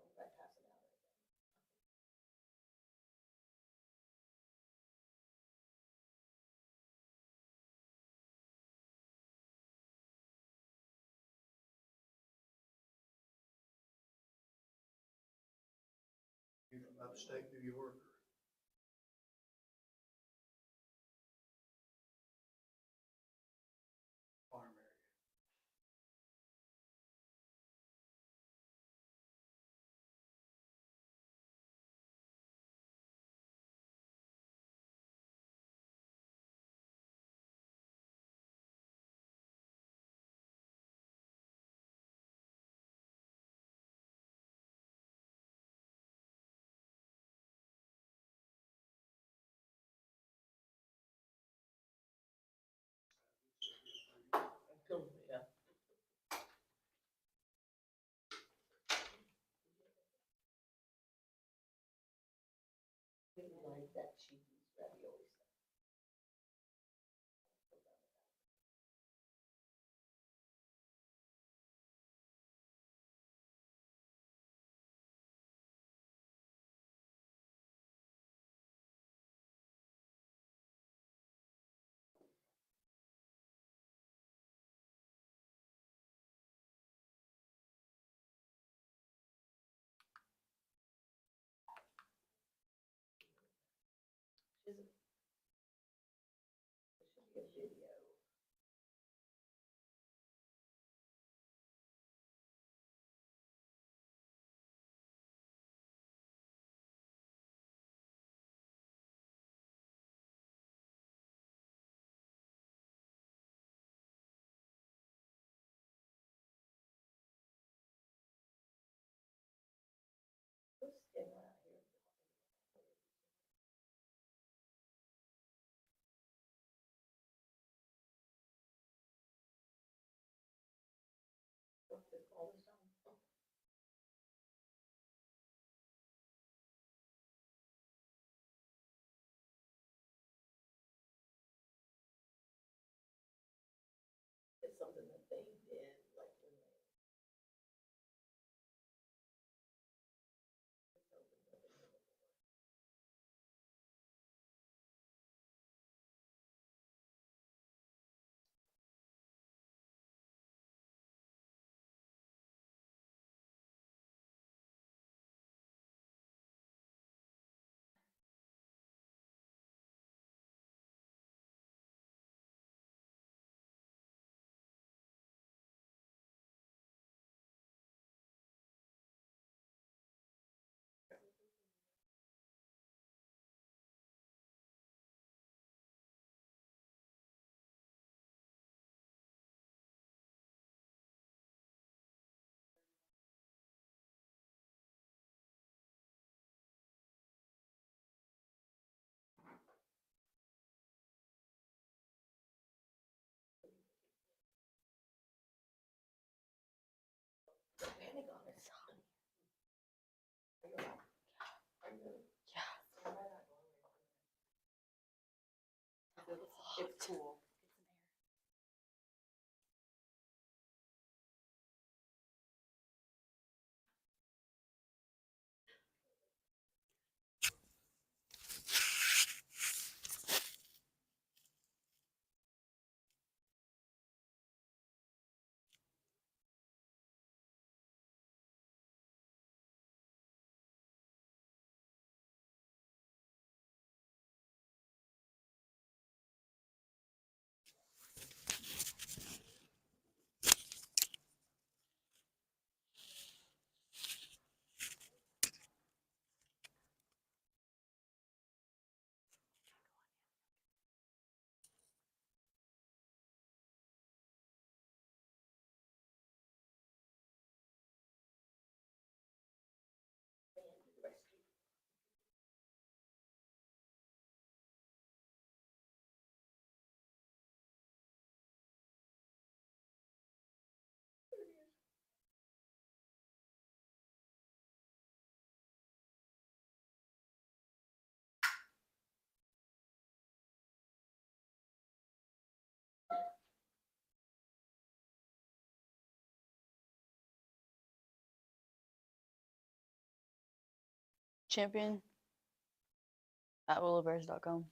I'm like passing out. You from upstate New York? Farm area. Yeah. Really like that cheese ravioli stuff. There should be a video. Who's sitting around here? All this time. It's something that they did, like when they. Opened up in the before. The Pentagon is high. Are you all right? Are you? Yeah. It's cool. champion at willowbears.com.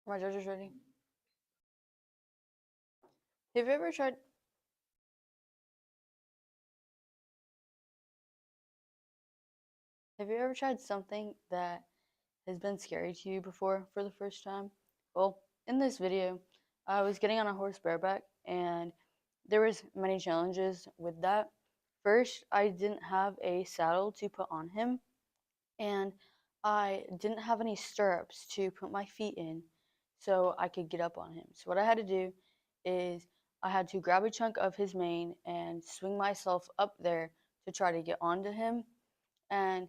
My judges ready? Have you ever tried? Have you ever tried something that has been scary to you before for the first time? Well, in this video, I was getting on a horse bareback, and there was many challenges with that. First, I didn't have a saddle to put on him, and I didn't have any stirrups to put my feet in so I could get up on him. So what I had to do is I had to grab a chunk of his mane and swing myself up there to try to get onto him. And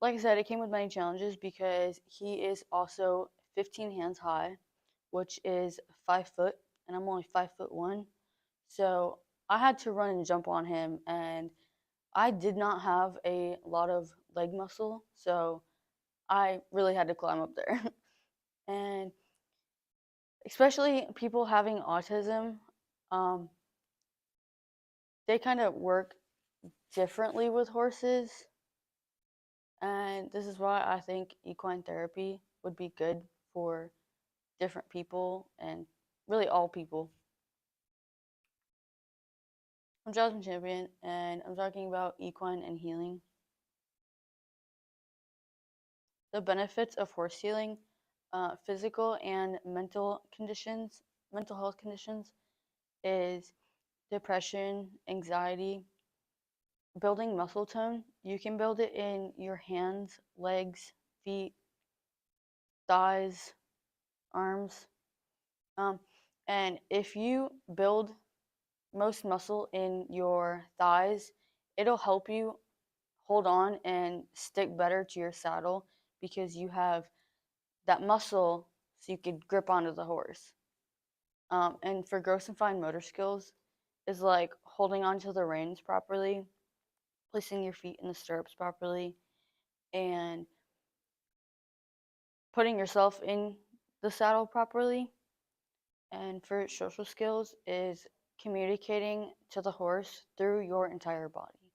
like I said, it came with many challenges because he is also 15 hands high, which is 5 foot, and I'm only 5'1". So I had to run and jump on him, and I did not have a lot of leg muscle, so I really had to climb up there. And especially people having autism, um, they kind of work differently with horses. And this is why I think equine therapy would be good for different people and really all people. I'm Jasmine Champion, and I'm talking about equine and healing. The benefits of horse healing, physical and mental health conditions, is depression, anxiety, building muscle tone. You can build it in your hands, legs, feet, thighs, arms. And if you build most muscle in your thighs, it'll help you hold on and stick better to your saddle because you have that muscle so you could grip onto the horse. And for gross and fine motor skills is like holding onto the reins properly, placing your feet in the stirrups properly, and putting yourself in the saddle properly. And for social skills is communicating to the horse through your entire body.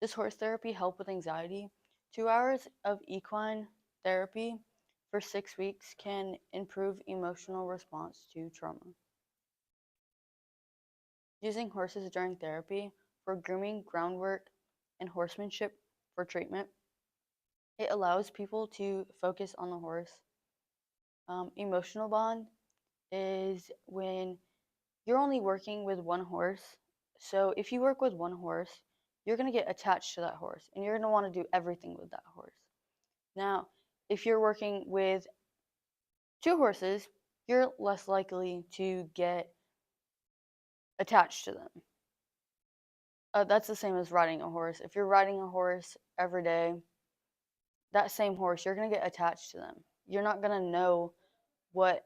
This horse therapy helped with anxiety. 2 hours of equine therapy for 6 weeks can improve emotional response to trauma. Using horses during therapy for grooming, groundwork, and horsemanship for treatment. It allows people to focus on the horse. Emotional bond is when you're only working with one horse. So if you work with one horse, you're going to get attached to that horse and you're going to want to do everything with that horse. Now, if you're working with 2 horses, you're less likely to get attached to them. That's the same as riding a horse. If you're riding a horse every day, that same horse, you're going to get attached to them. You're not going to know what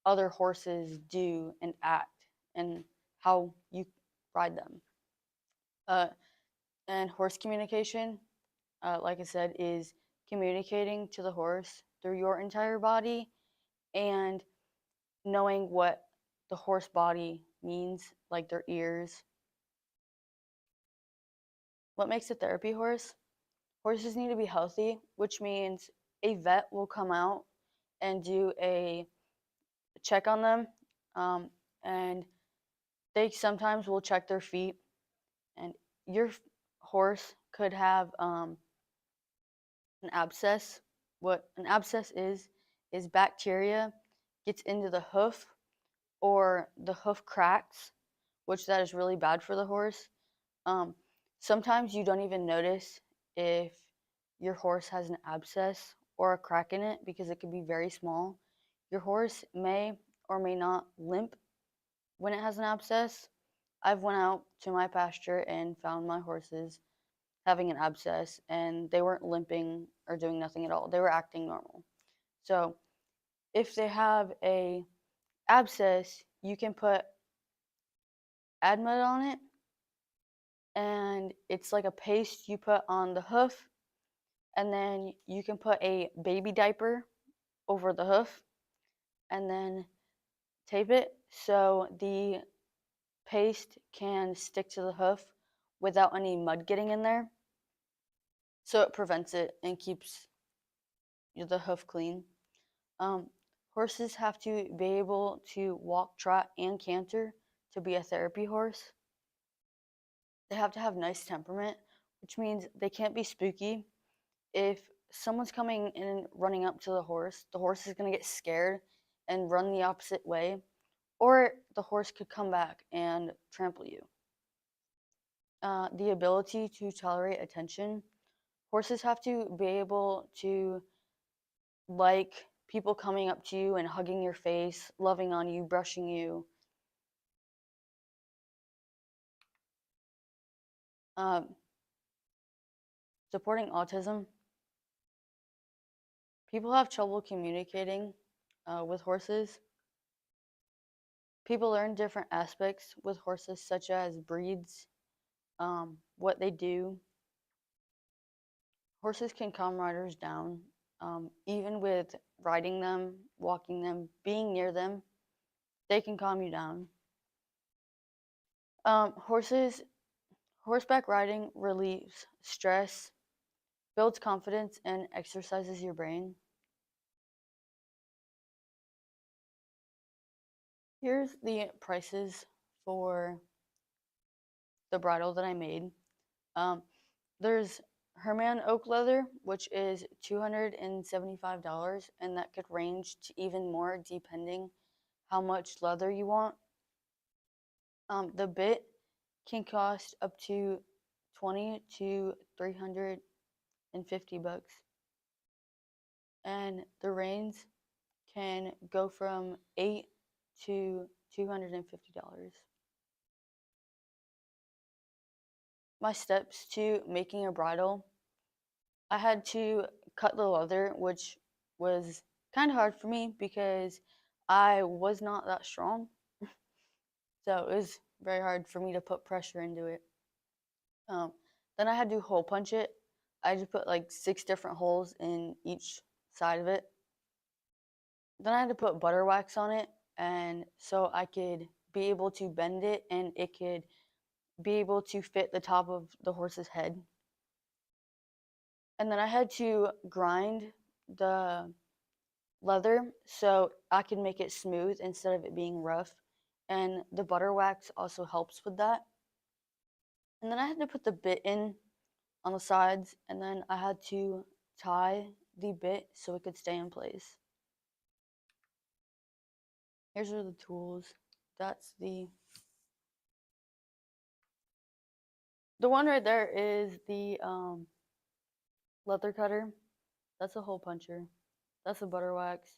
other horses do and act and how you ride them. And horse communication, like I said, is communicating to the horse through your entire body and knowing what the horse body means, like their ears. What makes a therapy horse? Horses need to be healthy, which means a vet will come out and do a check on them, and they sometimes will check their feet, and your horse could have an abscess. What an abscess is bacteria gets into the hoof or the hoof cracks, which that is really bad for the horse. Sometimes you don't even notice if your horse has an abscess or a crack in it because it could be very small. Your horse may or may not limp when it has an abscess. I've went out to my pasture and found my horses having an abscess and they weren't limping or doing nothing at all. They were acting normal. So if they have a abscess, you can put Admud on it, and it's like a paste you put on the hoof, and then you can put a baby diaper over the hoof and then tape it so the paste can stick to the hoof without any mud getting in there. So it prevents it and keeps the hoof clean. Horses have to be able to walk, trot, and canter to be a therapy horse. They have to have nice temperament, which means they can't be spooky. If someone's coming and running up to the horse is going to get scared and run the opposite way, or the horse could come back and trample you. The ability to tolerate attention. Horses have to be able to like people coming up to you and hugging your face, loving on you, brushing you. Supporting autism. People have trouble communicating with horses. People learn different aspects with horses, such as breeds, what they do. Horses can calm riders down, even with riding them, walking them, being near them, they can calm you down. Horseback riding relieves stress, builds confidence, and exercises your brain. Here's the prices for the bridle that I made. There's Herman Oak Leather, which is $275, and that could range to even more depending how much leather you want. The bit can cost up to $20 to $350, and the reins can go from $8 to $250. My steps to making a bridle: I had to cut the leather, which was kind of hard for me because I was not that strong. So it was very hard for me to put pressure into it. Then I had to hole punch it. I just put like 6 different holes in each side of it. Then I had to put butter wax on it, and so I could be able to bend it and it could be able to fit the top of the horse's head. And then I had to grind the leather so I could make it smooth instead of it being rough. And the butter wax also helps with that. And then I had to put the bit in on the sides, and then I had to tie the bit so it could stay in place. Here's are the tools. That's the one right there is the leather cutter. That's a hole puncher. That's the butter wax.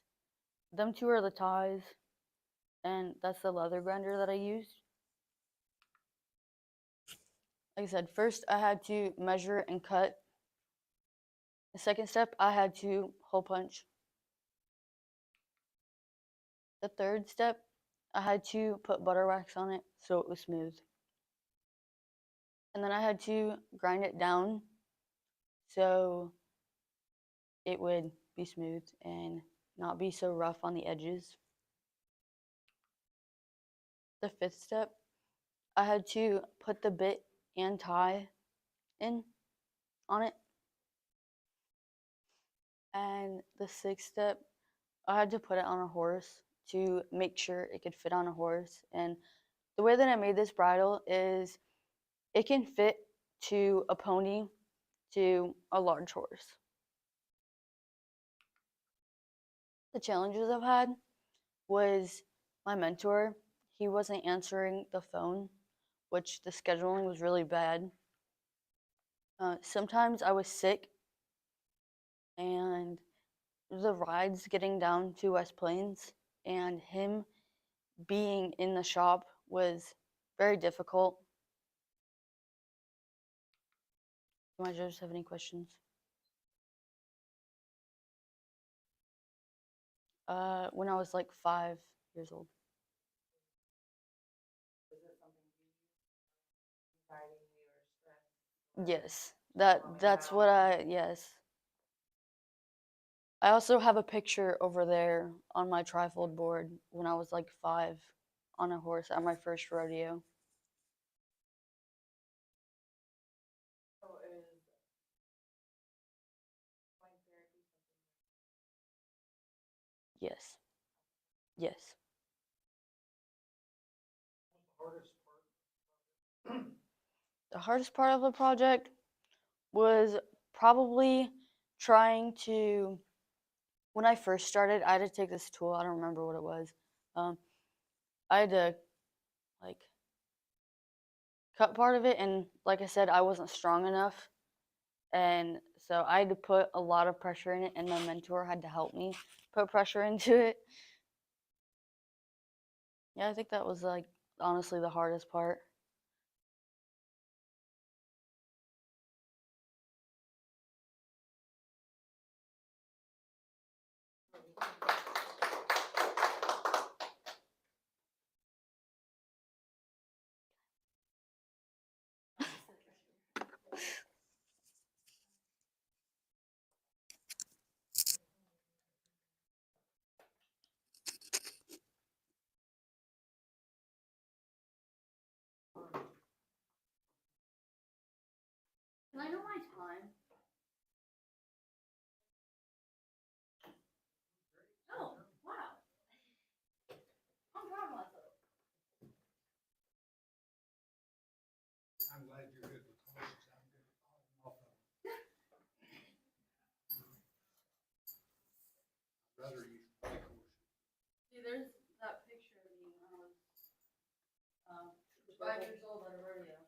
Them 2 are the ties, and that's the leather grinder that I used. Like I said, first I had to measure and cut. The second step, I had to hole punch. The third step, I had to put butter wax on it so it was smooth. And then I had to grind it down so it would be smooth and not be so rough on the edges. The fifth step, I had to put the bit and tie in on it. And the sixth step, I had to put it on a horse to make sure it could fit on a horse. And the way that I made this bridle is it can fit to a pony, to a large horse. The challenges I've had was my mentor. He wasn't answering the phone, which the scheduling was really bad. Sometimes I was sick, and the rides getting down to West Plains and him being in the shop was very difficult. Do my judges have any questions? When I was like 5 years old. Yes, that's what yes. I also have a picture over there on my trifold board when I was like 5 on a horse at my first rodeo. Yes. Yes. Hardest part? The hardest part of the project was probably trying to, when I first started, I had to take this tool. I don't remember what it was. I had to like cut part of it, and like I said, I wasn't strong enough, and so I had to put a lot of pressure in it, and my mentor had to help me put pressure into it. Yeah, I think that was like honestly the hardest part. Can I know my time? Oh, wow. I'm proud of myself. I'm glad you're good with horses. I'm good with all of them. I'd rather you like horses. See, there's that picture of me when I was 5 years old at a rodeo.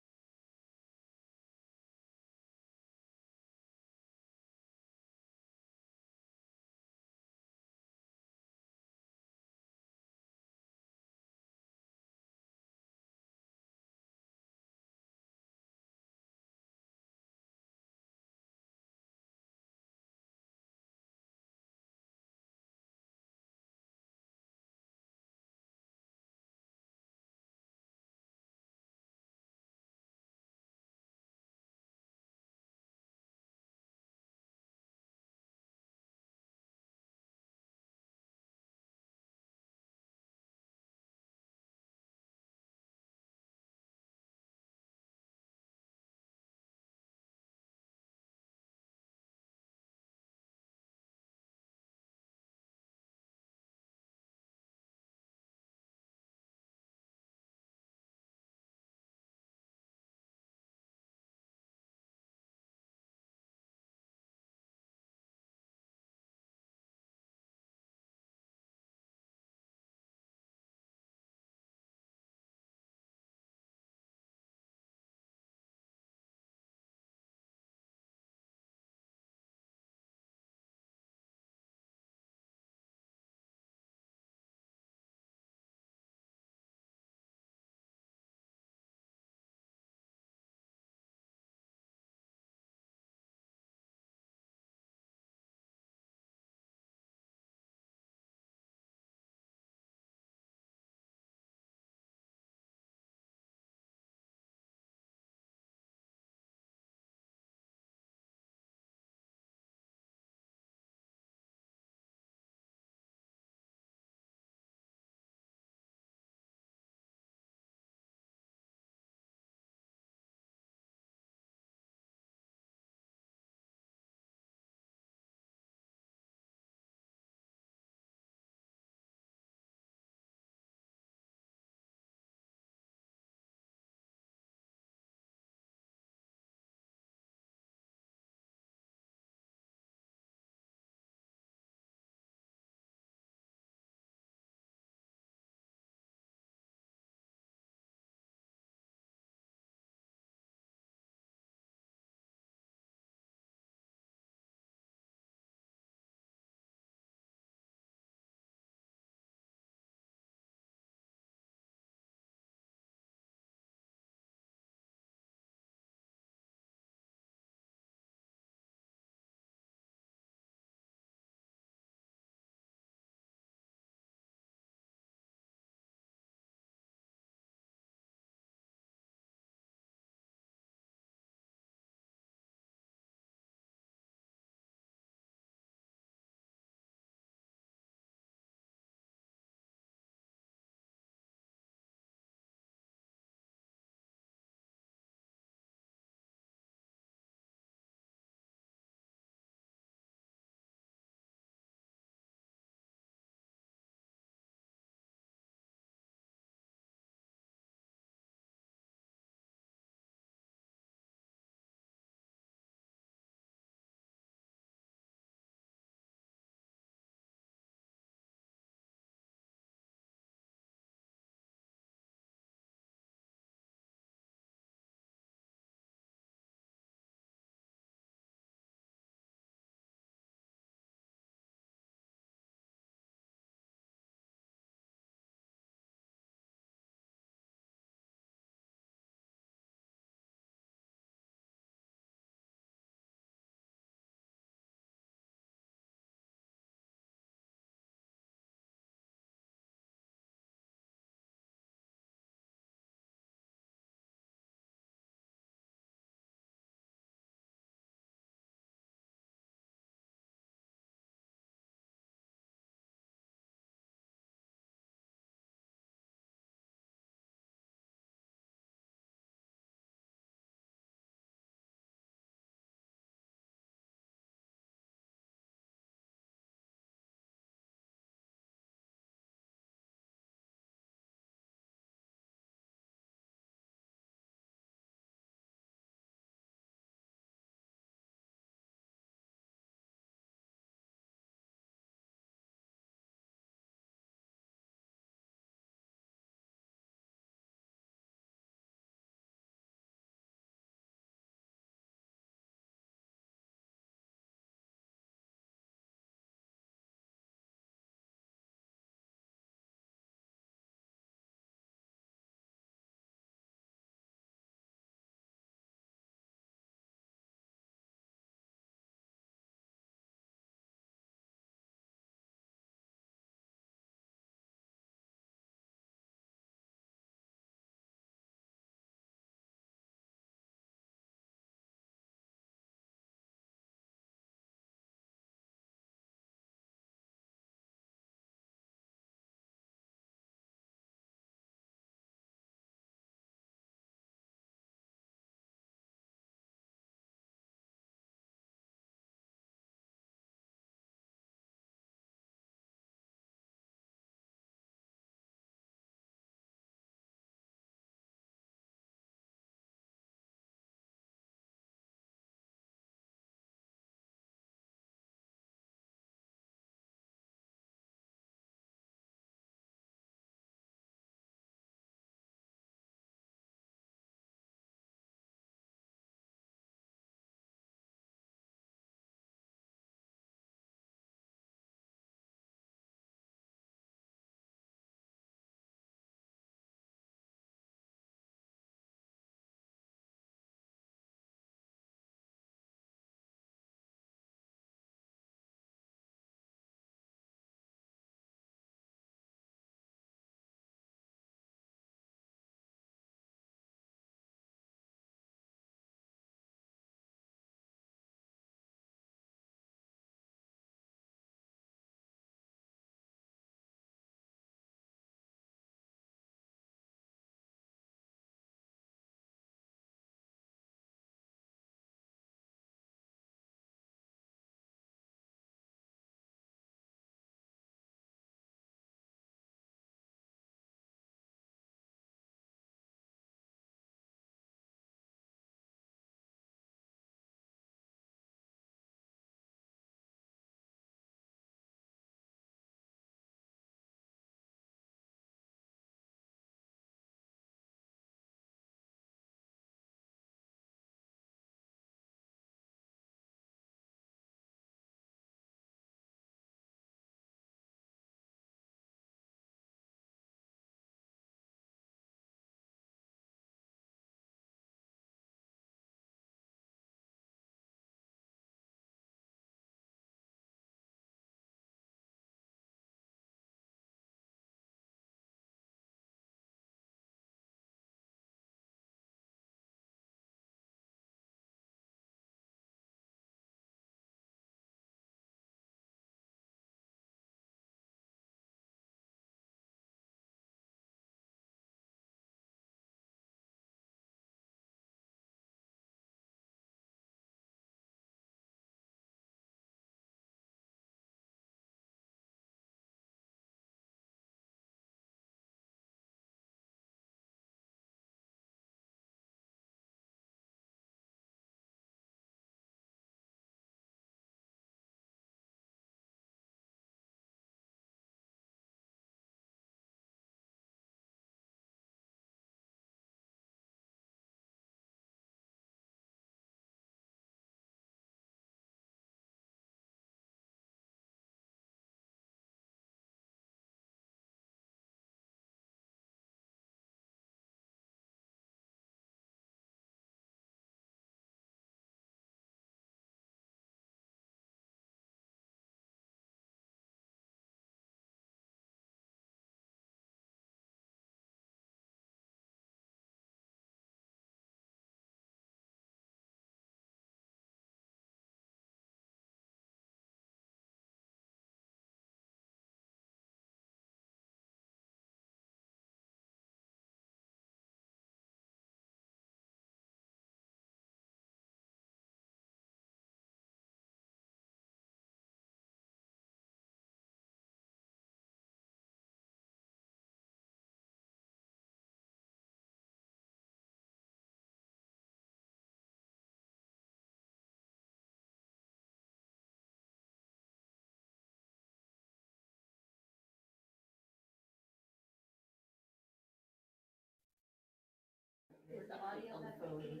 Is the audio On the back? phone. Okay,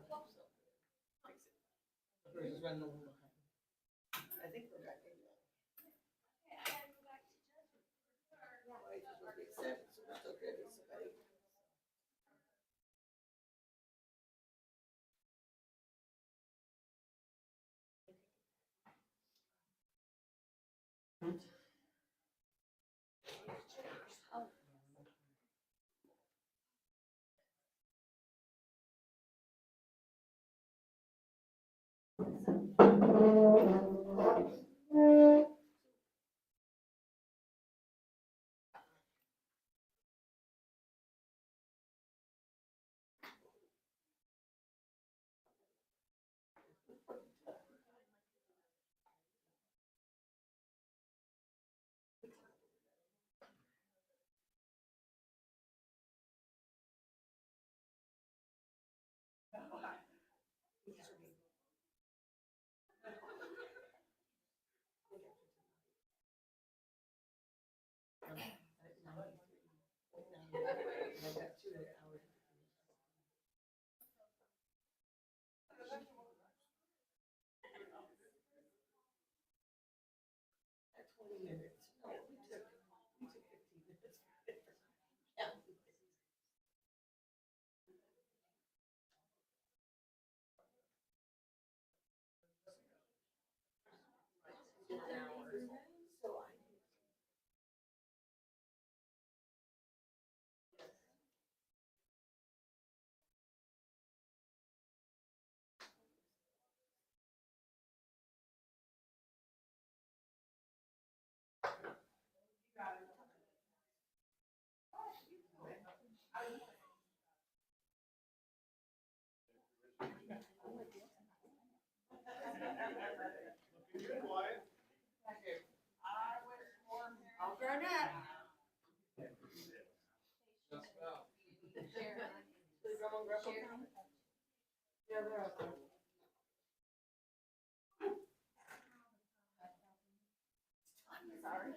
cool. Versus running a little behind. I think we're back in. Wife is gonna be seven, so we're still good with somebody. All grown up. Yeah, they're up there. Sorry.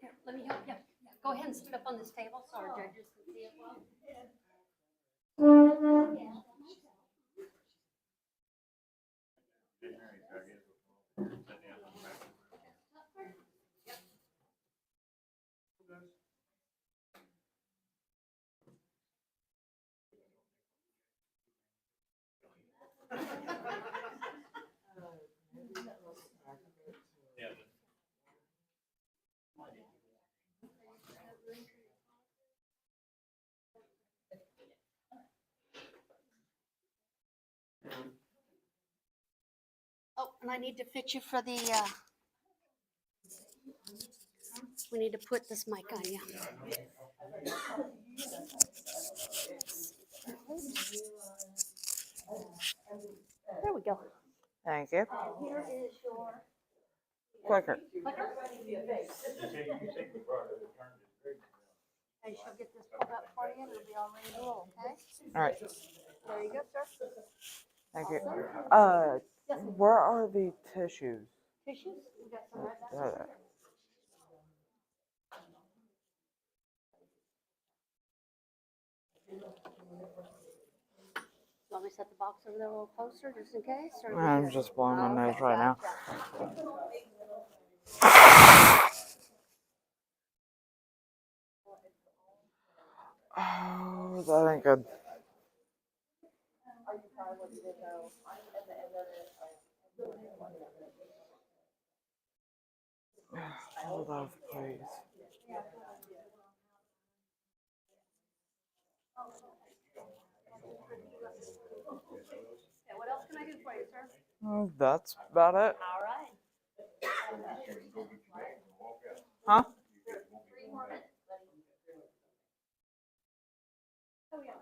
Here, let me help you. Go ahead and sit up on this table so our judges can see it well. Oh, and I need to fit you for the, we need to put this mic on you. There we go. Thank you. Here is your Clicker. clicker. I shall get this pulled up for you and it'll be all ready to roll, okay? All right. There you go, sir. Thank you. Yes, Where are the tissues? tissues, we got some right back. There. Want me to set the box over there a little closer just in case? Or I'm just blowing my nose right now. gotcha. Oh, that ain't good. Hold off, please. Yeah, what else can I do for you, sir? Oh, that's about it. All right. Huh? 3 more minutes, buddy. Oh, yeah.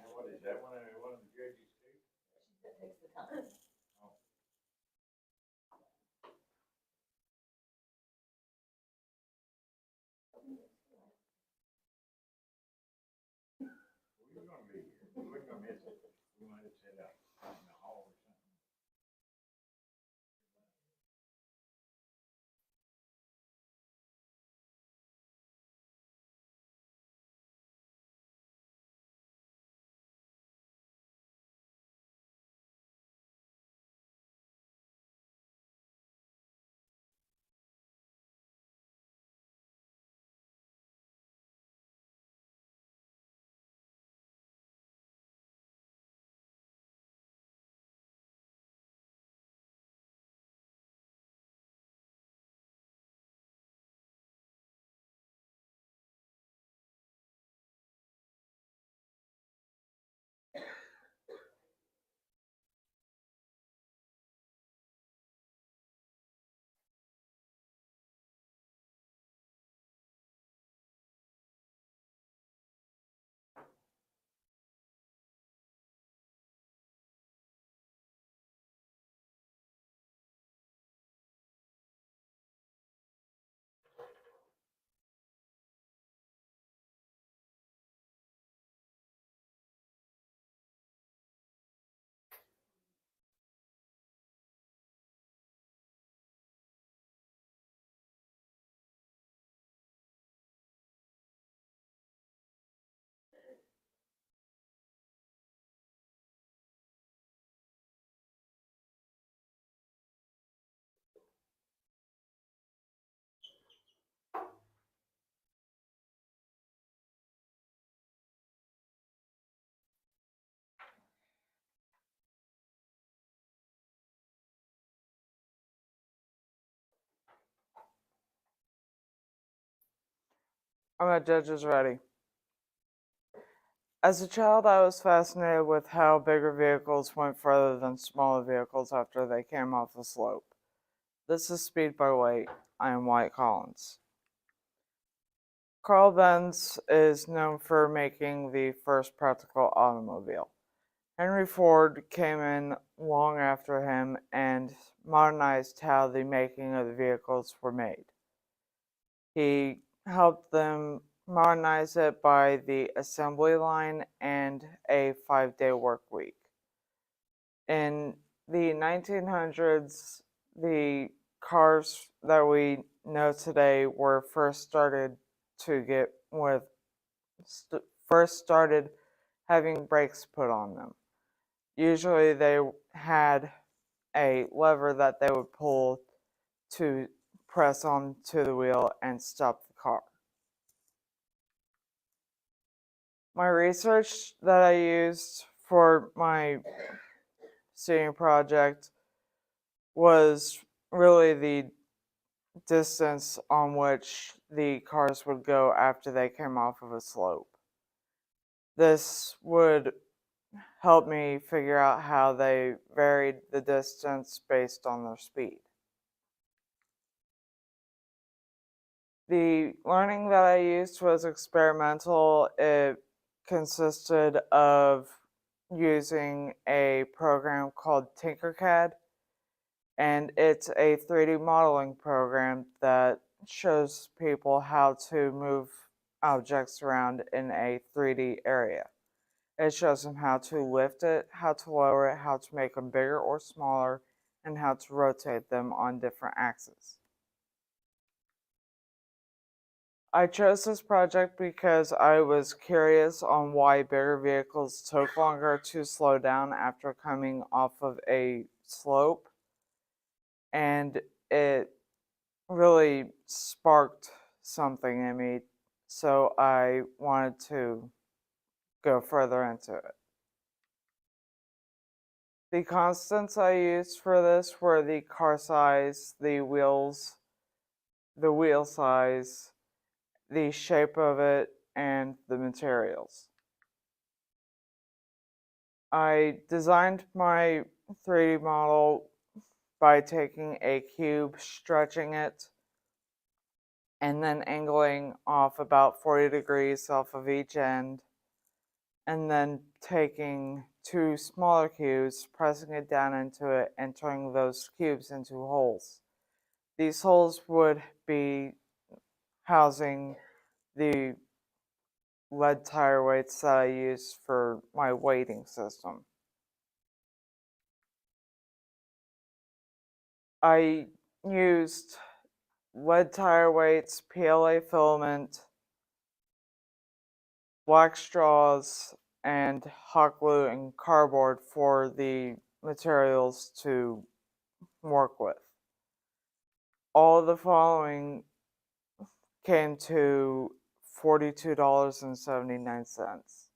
What is that, one of the judges too? Takes the time. My judge is ready. As a child, I was fascinated with how bigger vehicles went further than smaller vehicles after they came off the slope. This is Speed by Weight. I am White Collins. Carl Benz is known for making the first practical automobile. Henry Ford came in long after him and modernized how the making of the vehicles were made. He helped them modernize it by the assembly line and a 5-day work week. In the 1900s, the cars that we know today were first started having brakes put on them. Usually they had a lever that they would pull to press onto the wheel and stop the car. My research that I used for my senior project was really the distance on which the cars would go after they came off of a slope. This would help me figure out how they varied the distance based on their speed. The learning that I used was experimental. It consisted of using a program called Tinkercad, and it's a 3D modeling program that shows people how to move objects around in a 3D area. It shows them how to lift it, how to lower it, how to make them bigger or smaller, and how to rotate them on different axes. I chose this project because I was curious on why bigger vehicles took longer to slow down after coming off of a slope, and it really sparked something in me, so I wanted to go further into it. The constants I used for this were the car size, the wheels, the wheel size, the shape of it, and the materials. I designed my 3D model by taking a cube, stretching it, and then angling off about 40 degrees off of each end, and then taking 2 smaller cubes, pressing it down into it, and turning those cubes into holes. These holes would be housing the lead tire weights that I used for my weighting system. I used lead tire weights, PLA filament, black straws, and hot glue and cardboard for the materials to work with. All of the following came to $42.79.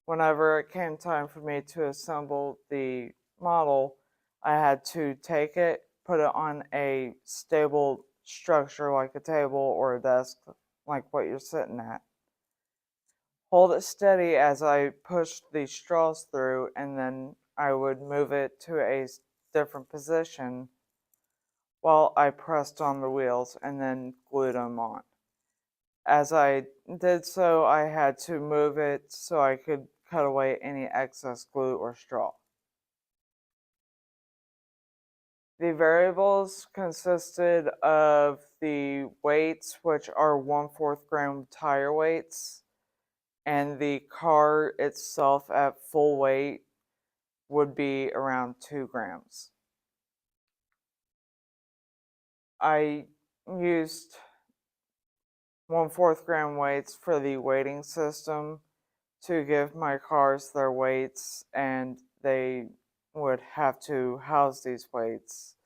Whenever it came time for me to assemble the model, I had to take it, put it on a stable structure like a table or a desk like what you're sitting at. Hold it steady as I pushed the straws through, and then I would move it to a different position while I pressed on the wheels and then glued them on. As I did so, I had to move it so I could cut away any excess glue or straw. The variables consisted of the weights, which are 1/4 gram tire weights, and the car itself at full weight would be around 2 grams. I used 1/4 gram weights for the weighting system to give my cars their weights, and they would have to house these weights,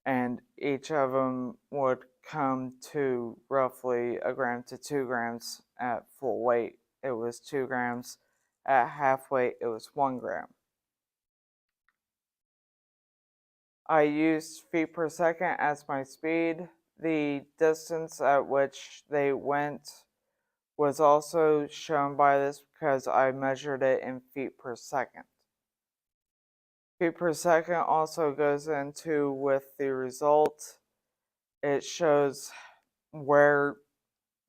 and each of them would come to roughly 1 gram to 2 grams at full weight. It was 2 grams. At half weight, it was 1 gram. I used feet per second as my speed. The distance at which they went was also shown by this because I measured it in feet per second. Feet per second also goes into with the result. It shows where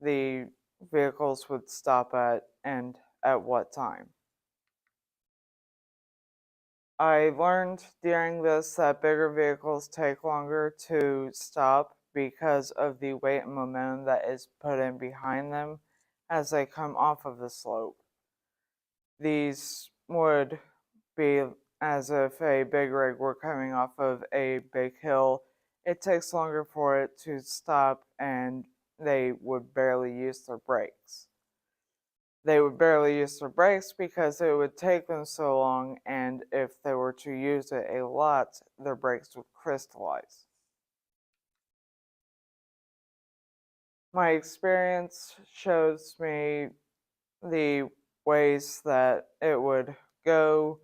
the vehicles would stop at and at what time. I learned during this that bigger vehicles take longer to stop because of the weight and momentum that is put in behind them as they come off of the slope. These would be as if a big rig were coming off of a big hill. It takes longer for it to stop and they would barely use their brakes. They would barely use their brakes because it would take them so long, and if they were to use it a lot, their brakes would crystallize. My experience shows me the ways that it would go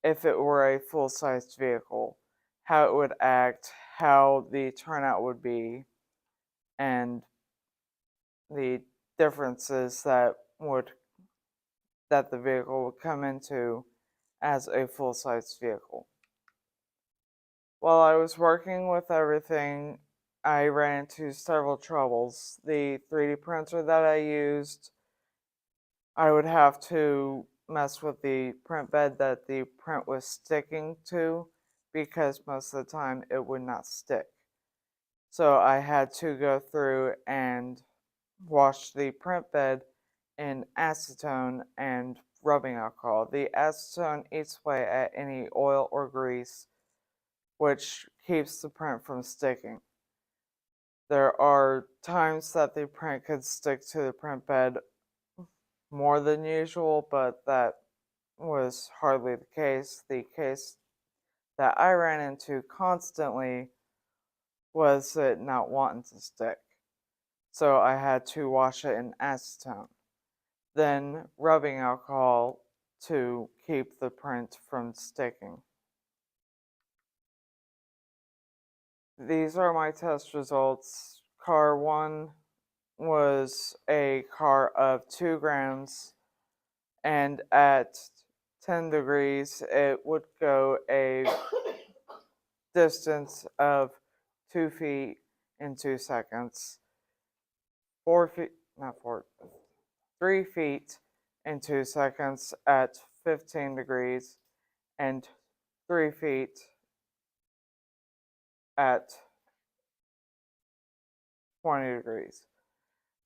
if it were a full-sized vehicle, how it would act, how the turnout would be, and the differences that the vehicle would come into as a full-sized vehicle. While I was working with everything, I ran into several troubles. The 3D printer that I used, I would have to mess with the print bed that the print was sticking to because most of the time it would not stick. So I had to go through and wash the print bed in acetone and rubbing alcohol. The acetone eats away at any oil or grease, which keeps the print from sticking. There are times that the print could stick to the print bed more than usual, but that was hardly the case. The case that I ran into constantly was it not wanting to stick. So I had to wash it in acetone, then rubbing alcohol to keep the print from sticking. These are my test results. Car 1 was a car of 2 grams, and at 10 degrees it would go a distance of 2 feet in 2 seconds. 3 feet in 2 seconds at 15 degrees, and 3 feet at 20 degrees.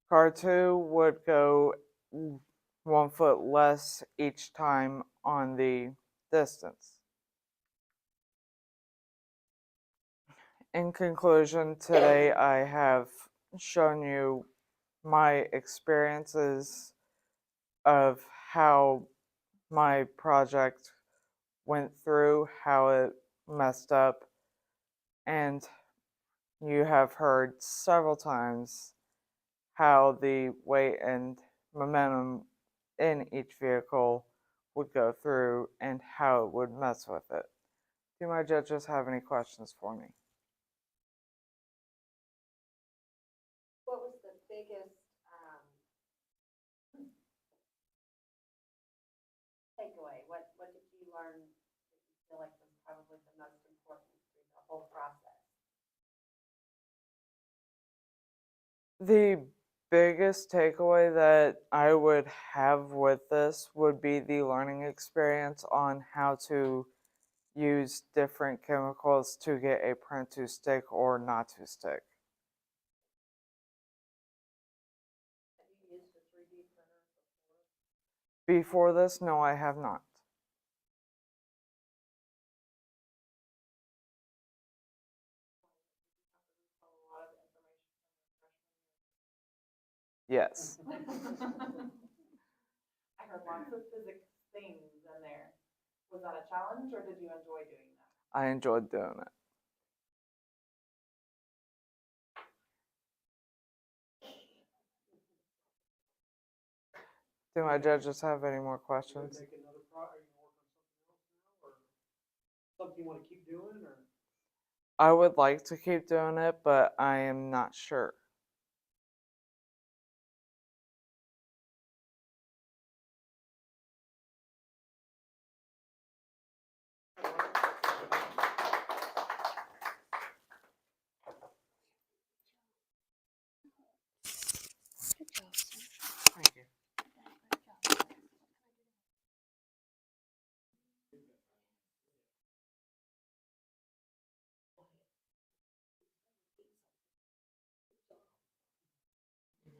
Car 2 would go 1 foot less each time on the distance. In conclusion, today I have shown you my experiences of how my project went through, how it messed up, and you have heard several times how the weight and momentum in each vehicle would go through and how it would mess with it. Do my judges have any questions for me? What was the biggest, takeaway? What did you learn that you feel like was probably the most important through the whole process? The biggest takeaway that I would have with this would be the learning experience on how to use different chemicals to get a print to stick or not to stick. Have you used a 3D printer before? Before this, no, I have not. Yes. I heard lots of physics things in there. Was that a challenge, or did you enjoy doing that? I enjoyed doing it. Do my judges have any more questions? Make another are you gonna work on something else now, or something you want to keep doing, or? I would like to keep doing it, but I am not sure.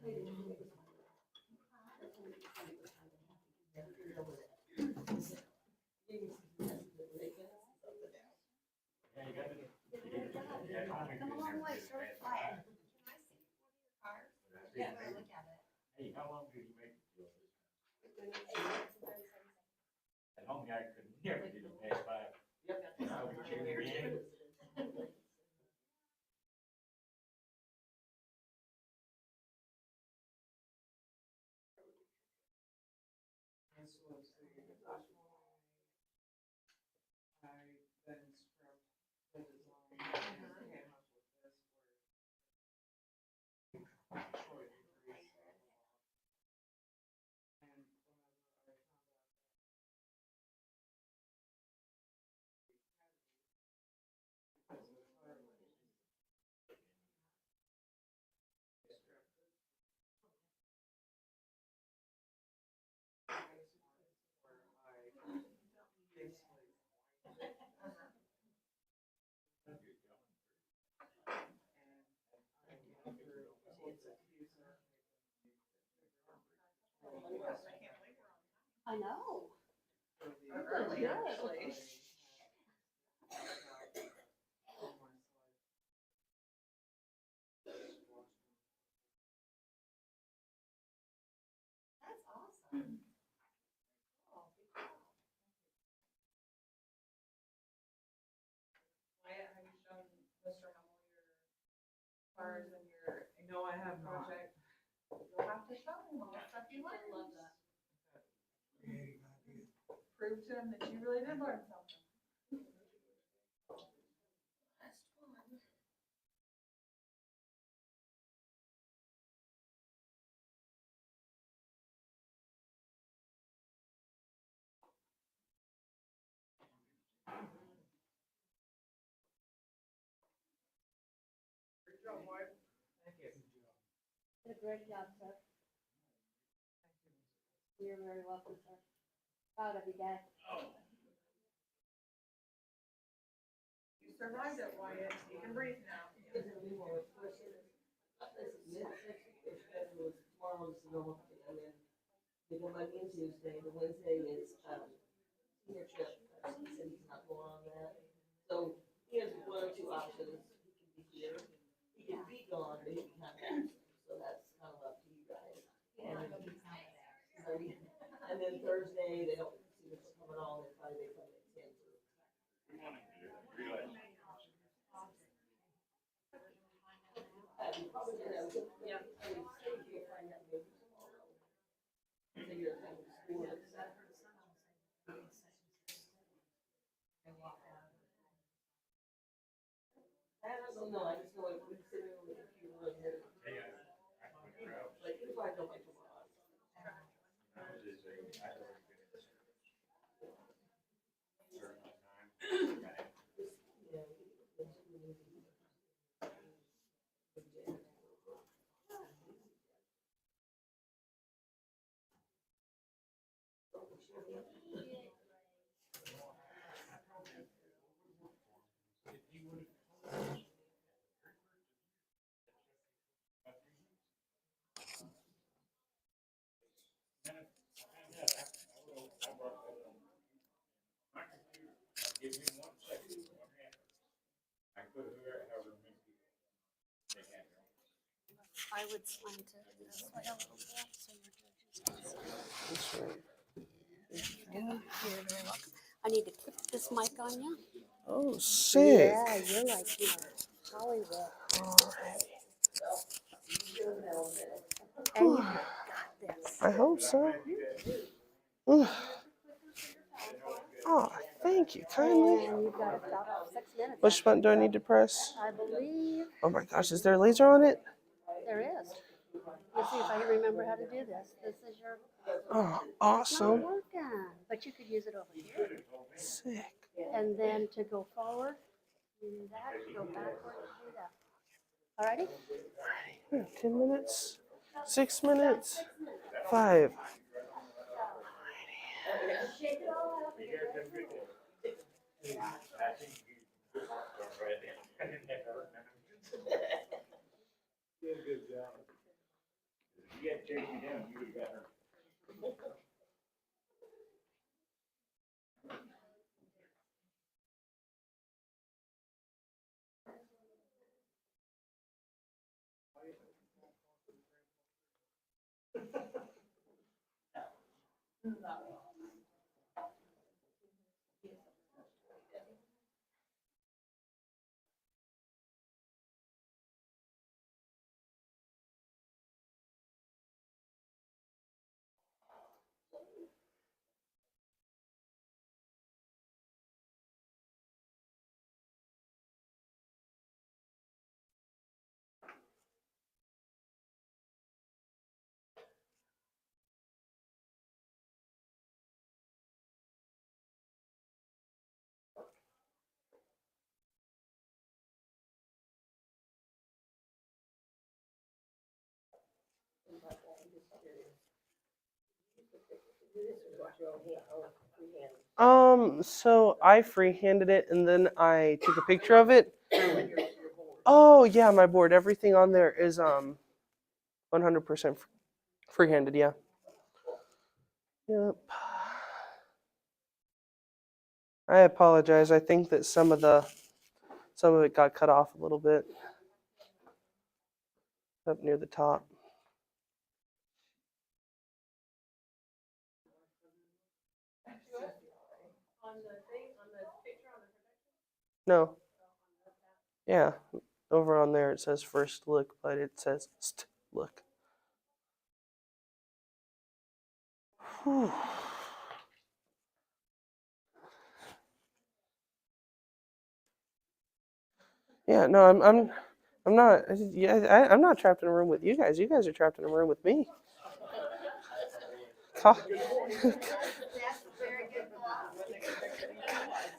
Come a long way, start with flat. Yeah. Hey, how long did you make it? At home, I could never get it past 5. And I would check your in. This was the first one I then scrubbed the design and came up with this where Troy degrees and whenever I found out because of her I know. That's awesome. Wyatt, have you shown Mr. Hummel your cars and your No, I have not. project? You'll have to show him all the stuff you learned. Love that. Prove to him that you really did learn something. Last one. Good job, Wyatt. Thank you. Did a great job, sir. You're very welcome, sir. Proud of you, Dad. You survived it, Wyatt. You can breathe now. Tomorrow's the normal thing, and then they go Monday and Tuesday. The Wednesday is senior trip. He said he's not going on that. So he has one or two options. He can be here, he can be gone, but he can come back. So that's kind of up to you guys. And then Thursday they don't see us coming on. Then Friday they come at 10. Probably gonna have Yeah. you'll find out maybe tomorrow. So you're kind of school. I don't know, I just know like we sit on the computer and then. Like you probably don't like tomorrow. Give me 1 second. I could hear however many people they had. I would slant it this way a little bit so your judges can see. You're very welcome. I need to put this mic on you. Oh, sick. Yeah, you're like, you know, Hollywood. And you got this. I hope so. Oh, thank you kindly. And you've got about 6 minutes. Which button do I need to press? I believe Oh my gosh, is there a laser on it? there is. Let's see if I can remember how to do this. This is your. Oh, It's not awesome. working, but you could use it over here. Sick. And then to go forward, you do that. To go backward, you do that. Alrighty? 10 minutes, 6 minutes, 5. Shake it all out. Good job. get chase me down, you do better. So I freehanded it and then I took a picture of it. Oh yeah, my board. Everything on there is 100% freehanded. Yeah. Yep. I apologize. I think that some of it got cut off a little bit up near the top. No. Yeah. Over on there it says first look, but it says st look. Whew. Yeah, no, I'm not. Yeah, I'm not trapped in a room with you guys. You guys are trapped in a room with me.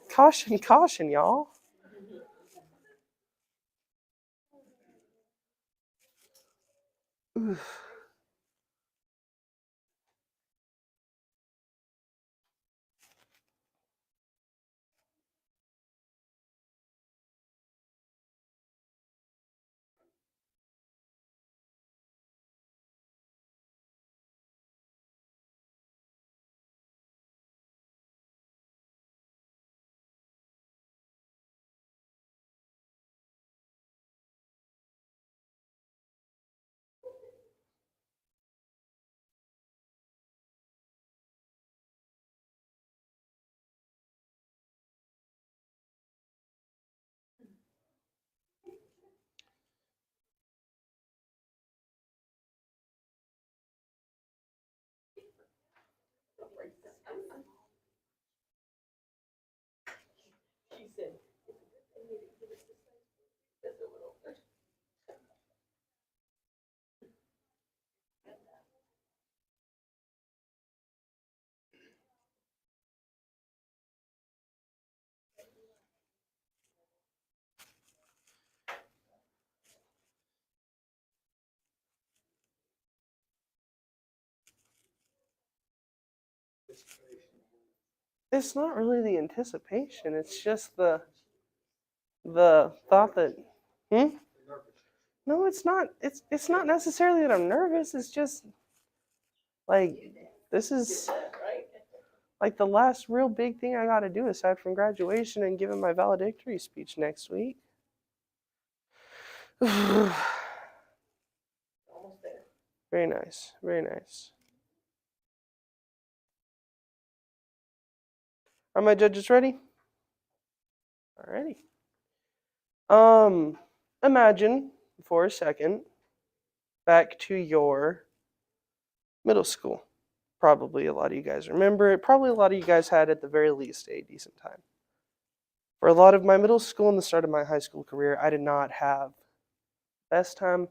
Caution, caution, y'all. Oof. It's not really the anticipation. It's just the thought that, No, it's not. It's not necessarily that I'm nervous. It's just like this is like the last real big thing I got to do aside from graduation and giving my valedictory speech next week. Very nice. Very nice. Are my judges ready? Alrighty. Imagine for a second back to your middle school. Probably a lot of you guys remember it. Probably a lot of you guys had at the very least a decent time. For a lot of my middle school and the start of my high school career, I did not have the best time.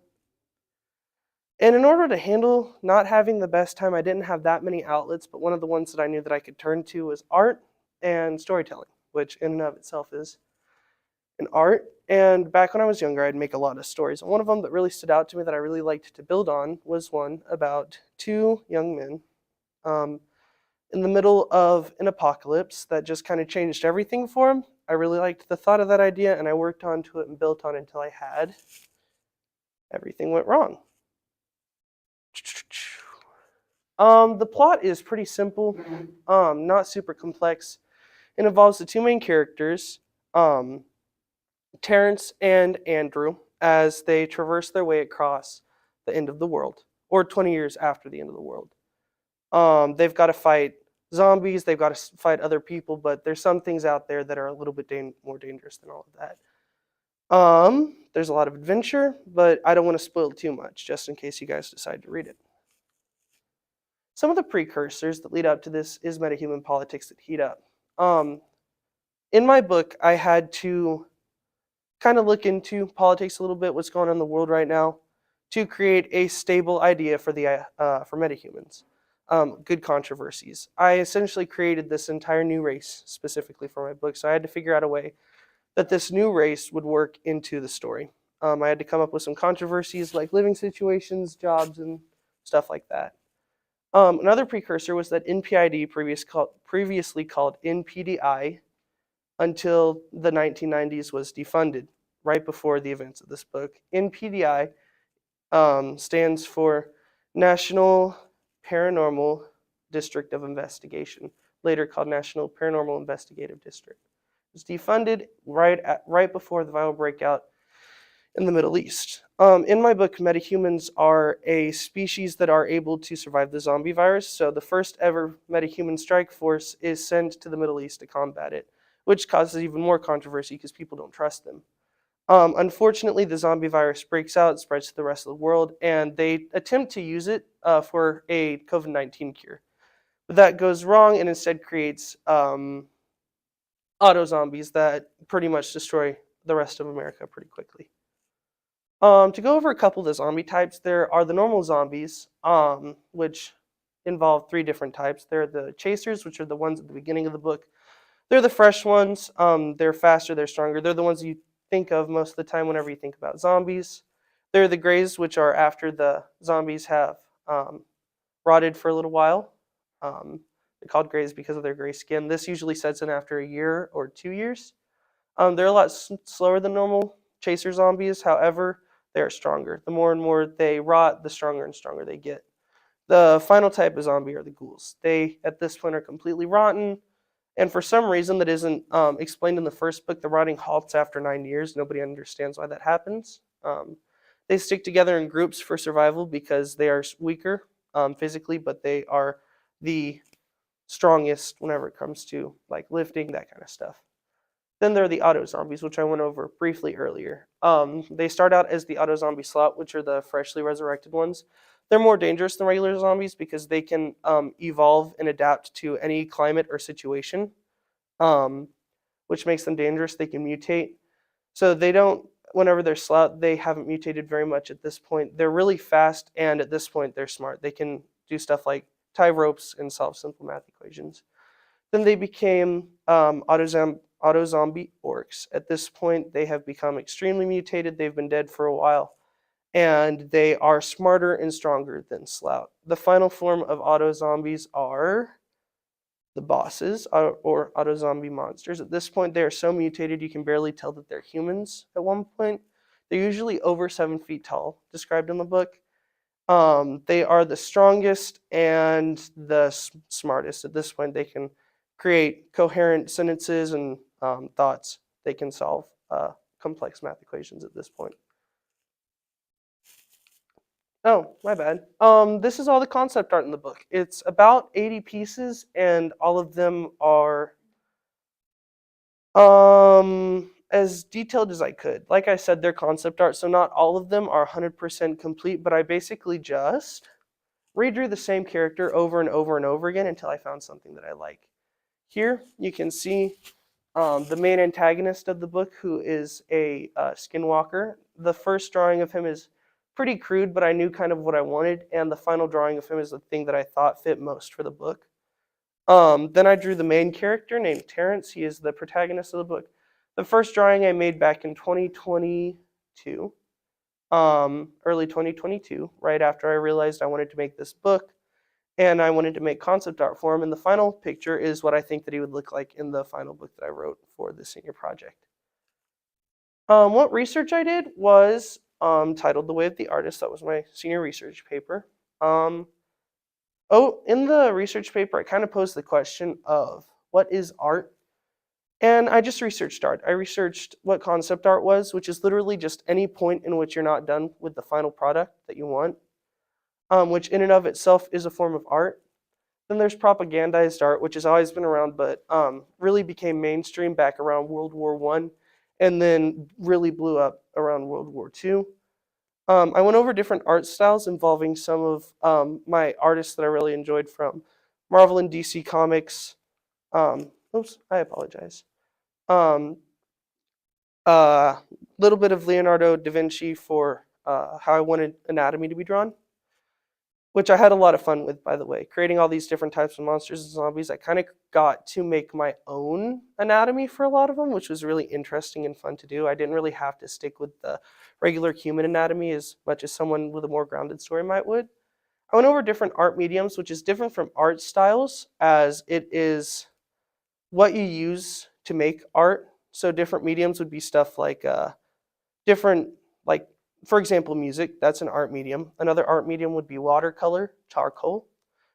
And in order to handle not having the best time, I didn't have that many outlets, but one of the ones that I knew that I could turn to was art and storytelling, which in and of itself is an art. And back when I was younger, I'd make a lot of stories. And one of them that really stood out to me that I really liked to build on was one about two young men in the middle of an apocalypse that just kind of changed everything for them. I really liked the thought of that idea, and I worked onto it and built on it until I had everything went wrong. The plot is pretty simple, not super complex. It involves the two main characters, Terrence and Andrew, as they traverse their way across the end of the world, or 20 years after the end of the world. They've got to fight zombies, they've got to fight other people, but there's some things out there that are a little bit more dangerous than all of that. There's a lot of adventure, but I don't want to spoil too much, just in case you guys decide to read it. Some of the precursors that lead up to this is metahuman politics that heat up. In my book, I had to kind of look into politics a little bit, what's going on in the world right now, to create a stable idea for for metahumans. Good controversies. I essentially created this entire new race specifically for my book, so I had to figure out a way that this new race would work into the story. I had to come up with some controversies like living situations, jobs, and stuff like that. Another precursor was that NPID, previously called NPDI, until the 1990s was defunded, right before the events of this book. NPDI stands for National Paranormal District of Investigation, later called National Paranormal Investigative District. It was defunded right before the viral breakout in the Middle East. In my book, metahumans are a species that are able to survive the zombie virus, so the first ever metahuman strike force is sent to the Middle East to combat it, which causes even more controversy because people don't trust them. Unfortunately, the zombie virus breaks out, spreads to the rest of the world, and they attempt to use it for a COVID-19 cure. But that goes wrong and instead creates auto-zombies that pretty much destroy the rest of America pretty quickly. To go over a couple of the zombie types, there are the normal zombies, which involve 3 different types. They're the chasers, which are the ones at the beginning of the book. They're the fresh ones. They're faster, they're stronger. They're the ones you think of most of the time whenever you think about zombies. They're the grays, which are after the zombies have rotted for a little while. They're called grays because of their gray skin. This usually sets in after a year or 2 years. They're a lot slower than normal chaser zombies. However, they're stronger. The more and more they rot, the stronger and stronger they get. The final type of zombie are the ghouls. They, at this point, are completely rotten. And for some reason that isn't explained in the first book, the rotting halts after 9 years. Nobody understands why that happens. They stick together in groups for survival because they are weaker physically, but they are the strongest whenever it comes to like lifting, that kind of stuff. Then there are the auto-zombies, which I went over briefly earlier. They start out as the auto-zombie slot, which are the freshly resurrected ones. They're more dangerous than regular zombies because they can evolve and adapt to any climate or situation, which makes them dangerous. They can mutate. So they don't, whenever they're slout, they haven't mutated very much at this point. They're really fast, and at this point, they're smart. They can do stuff like tie ropes and solve simple math equations. Then they became auto-zombie orcs. At this point, they have become extremely mutated. They've been dead for a while. And they are smarter and stronger than Slout. The final form of auto-zombies are the bosses, or auto-zombie monsters. At this point, they are so mutated you can barely tell that they're humans at one point. They're usually over 7 feet tall, described in the book. They are the strongest and the smartest. At this point, they can create coherent sentences and thoughts. They can solve complex math equations at this point. Oh, my bad. This is all the concept art in the book. It's about 80 pieces, and all of them are as detailed as I could. Like I said, they're concept art, so not all of them are 100% complete, but I basically just redrew the same character over and over and over again until I found something that I like. Here, you can see the main antagonist of the book, who is a skinwalker. The first drawing of him is pretty crude, but I knew kind of what I wanted, and the final drawing of him is the thing that I thought fit most for the book. Then I drew the main character named Terrence. He is the protagonist of the book. The first drawing I made back in 2022, early 2022, right after I realized I wanted to make this book, and I wanted to make concept art for him, and the final picture is what I think that he would look like in the final book that I wrote for the senior project. What research I did was titled The Way of the Artist. That was my senior research paper. Oh, in the research paper, I kind of posed the question of what is art? And I just researched art. I researched what concept art was, which is literally just any point in which you're not done with the final product that you want, which in and of itself is a form of art. Then there's propagandized art, which has always been around, but really became mainstream back around World War I, and then really blew up around World War II. I went over different art styles involving some of my artists that I really enjoyed from Marvel and DC Comics. Oops, I apologize. Little bit of Leonardo da Vinci for how I wanted anatomy to be drawn, which I had a lot of fun with, by the way. Creating all these different types of monsters and zombies, I kind of got to make my own anatomy for a lot of them, which was really interesting and fun to do. I didn't really have to stick with the regular human anatomy as much as someone with a more grounded story might would. I went over different art mediums, which is different from art styles, as it is what you use to make art. So different mediums would be stuff like for example, music, that's an art medium. Another art medium would be watercolor, charcoal.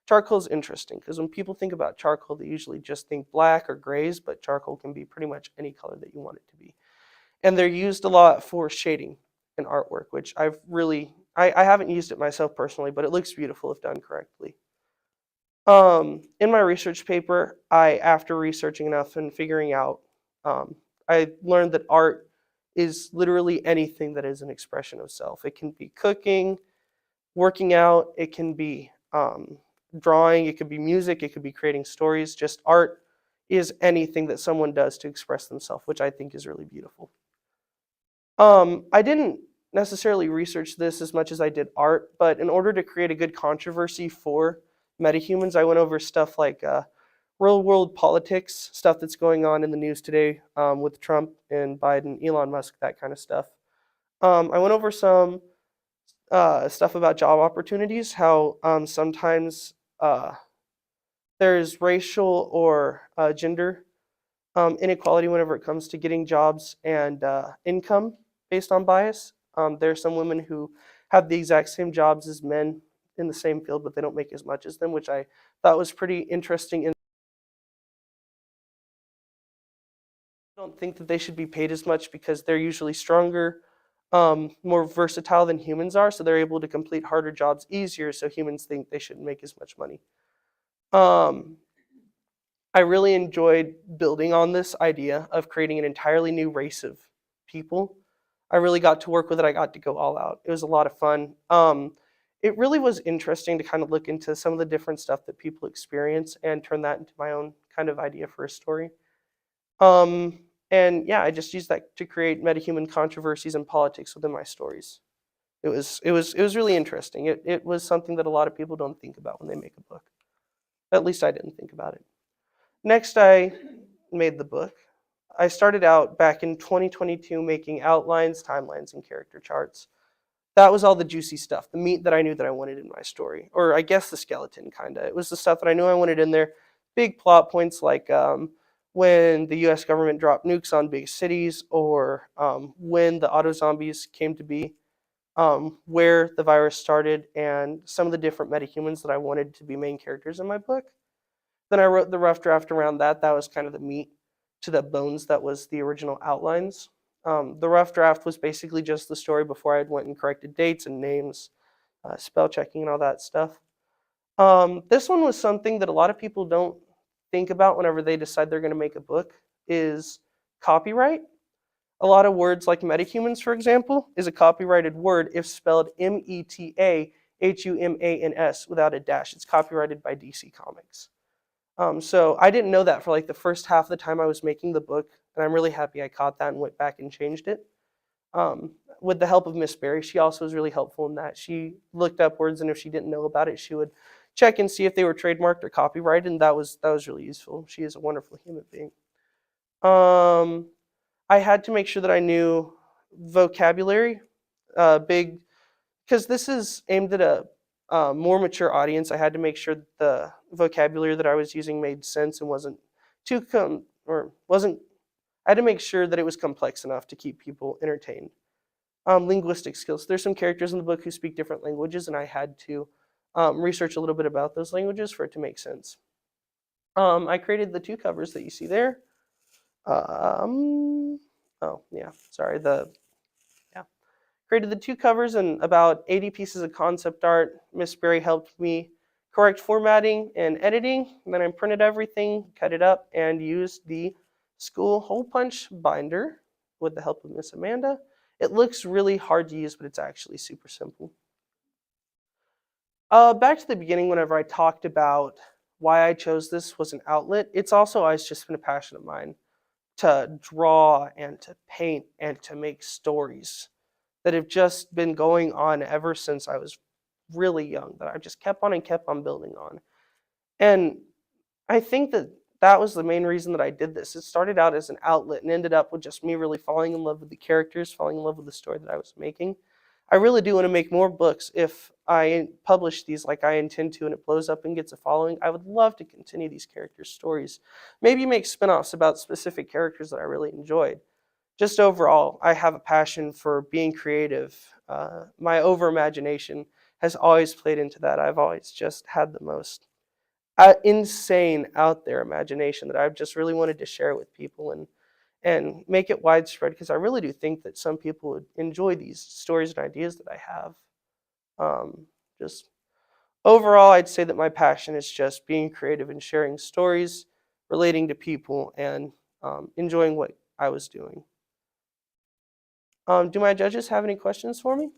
Charcoal is interesting because when people think about charcoal, they usually just think black or grays, but charcoal can be pretty much any color that you want it to be. And they're used a lot for shading in artwork, which I haven't used it myself personally, but it looks beautiful if done correctly. In my research paper, after researching enough and figuring out, I learned that art is literally anything that is an expression of self. It can be cooking, working out, it can be drawing, it could be music, it could be creating stories. Just art is anything that someone does to express themselves, which I think is really beautiful. I didn't necessarily research this as much as I did art, but in order to create a good controversy for metahumans, I went over stuff like real world politics, stuff that's going on in the news today with Trump and Biden, Elon Musk, that kind of stuff. I went over some stuff about job opportunities, how sometimes there's racial or gender inequality whenever it comes to getting jobs and income based on bias. There are some women who have the exact same jobs as men in the same field, but they don't make as much as them, which I thought was pretty interesting. I don't think that they should be paid as much because they're usually stronger, more versatile than humans are, so they're able to complete harder jobs easier, so humans think they shouldn't make as much money. I really enjoyed building on this idea of creating an entirely new race of people. I really got to work with it. I got to go all out. It was a lot of fun. It really was interesting to kind of look into some of the different stuff that people experience and turn that into my own kind of idea for a story. And yeah, I just used that to create metahuman controversies and politics within my stories. It was really interesting. It was something that a lot of people don't think about when they make a book. At least I didn't think about it. Next, I made the book. I started out back in 2022 making outlines, timelines, and character charts. That was all the juicy stuff, the meat that I knew that I wanted in my story. Or I guess the skeleton, kind of. It was the stuff that I knew I wanted in there. Big plot points like when the US government dropped nukes on big cities, or when the auto zombies came to be, where the virus started, and some of the different metahumans that I wanted to be main characters in my book. Then I wrote the rough draft around that. That was kind of the meat to the bones that was the original outlines. The rough draft was basically just the story before I had went and corrected dates and names, spell checking and all that stuff. This one was something that a lot of people don't think about whenever they decide they're going to make a book, is copyright. A lot of words like metahumans, for example, is a copyrighted word if spelled METAHUMANS without a dash. It's copyrighted by DC Comics. So I didn't know that for like the first half of the time I was making the book, and I'm really happy I caught that and went back and changed it. With the help of Miss Berry, she also was really helpful in that. She looked up words, and if she didn't know about it, she would check and see if they were trademarked or copyrighted, and that was really useful. She is a wonderful human being. I had to make sure that I knew vocabulary, because this is aimed at a more mature audience. I had to make sure that the vocabulary that I was using made sense and wasn't I had to make sure that it was complex enough to keep people entertained. Linguistic skills. There's some characters in the book who speak different languages, and I had to research a little bit about those languages for it to make sense. I created the 2 covers that you see there. Created the 2 covers and about 80 pieces of concept art. Miss Berry helped me correct formatting and editing. And then I printed everything, cut it up, and used the school hole punch binder with the help of Miss Amanda. It looks really hard to use, but it's actually super simple. Back to the beginning, whenever I talked about why I chose this was an outlet, it's also always just been a passion of mine to draw and to paint and to make stories that have just been going on ever since I was really young, that I just kept on building on. And I think that that was the main reason that I did this. It started out as an outlet and ended up with just me really falling in love with the characters, falling in love with the story that I was making. I really do want to make more books. If I publish these like I intend to and it blows up and gets a following, I would love to continue these characters' stories. Maybe make spin-offs about specific characters that I really enjoyed. Just overall, I have a passion for being creative. My over-imagination has always played into that. I've always just had the most insane out there imagination that I've just really wanted to share with people and make it widespread, because I really do think that some people would enjoy these stories and ideas that I have. Just overall, I'd say that my passion is just being creative and sharing stories, relating to people, and enjoying what I was doing. Do my judges have any questions for me?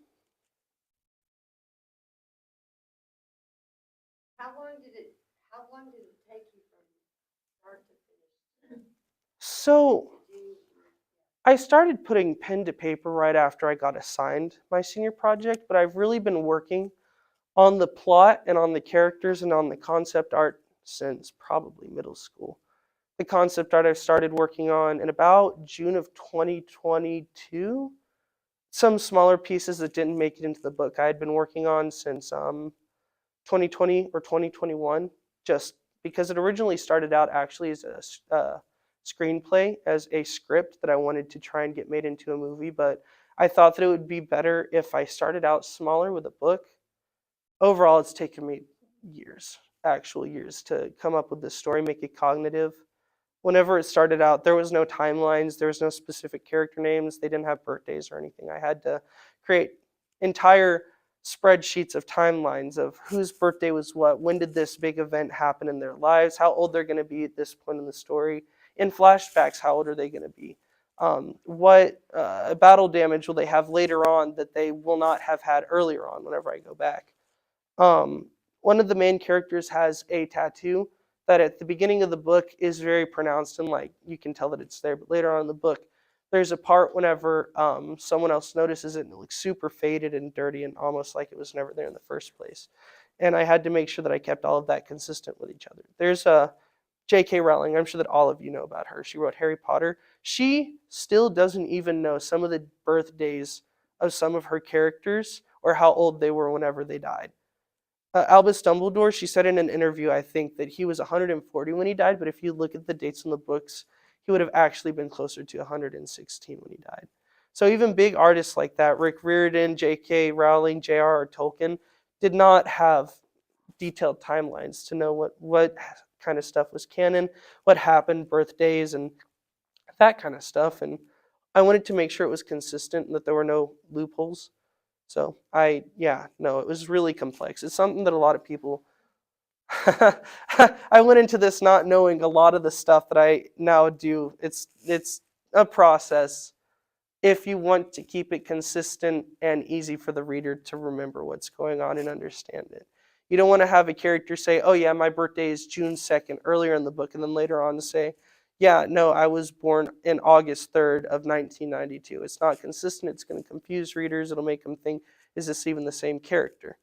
How long did it take you from start to finish? So I started putting pen to paper right after I got assigned my senior project, but I've really been working on the plot and on the characters and on the concept art since probably middle school. The concept art I've started working on in about June of 2022. Some smaller pieces that didn't make it into the book I had been working on since 2020 or 2021, just because it originally started out actually as a screenplay, as a script that I wanted to try and get made into a movie, but I thought that it would be better if I started out smaller with a book. Overall, it's taken me years, actual years, to come up with this story, make it cognitive. Whenever it started out, there was no timelines, there was no specific character names, they didn't have birthdays or anything. I had to create entire spreadsheets of timelines of whose birthday was what, when did this big event happen in their lives, how old they're going to be at this point in the story. In flashbacks, how old are they going to be? What battle damage will they have later on that they will not have had earlier on whenever I go back. One of the main characters has a tattoo that at the beginning of the book is very pronounced and like you can tell that it's there, but later on in the book there's a part whenever someone else notices it and it looks super faded and dirty and almost like it was never there in the first place. And I had to make sure that I kept all of that consistent with each other. There's J.K. Rowling, I'm sure that all of you know about her. She wrote Harry Potter. She still doesn't even know some of the birthdays of some of her characters or how old they were whenever they died. Albus Dumbledore, she said in an interview, I think, that he was 140 when he died, but if you look at the dates in the books, he would have actually been closer to 116 when he died. So even big artists like that, Rick Riordan, J.K. Rowling, J.R.R. Tolkien, did not have detailed timelines to know what kind of stuff was canon, what happened, birthdays, and that kind of stuff. And I wanted to make sure it was consistent and that there were no loopholes. So it was really complex. It's something that a lot of people, I went into this not knowing a lot of the stuff that I now do. It's a process if you want to keep it consistent and easy for the reader to remember what's going on and understand it. You don't want to have a character say, oh yeah, my birthday is June 2nd earlier in the book, and then later on say, yeah, no, I was born in August 3rd of 1992. It's not consistent. It's going to confuse readers. It'll make them think, is this even the same character?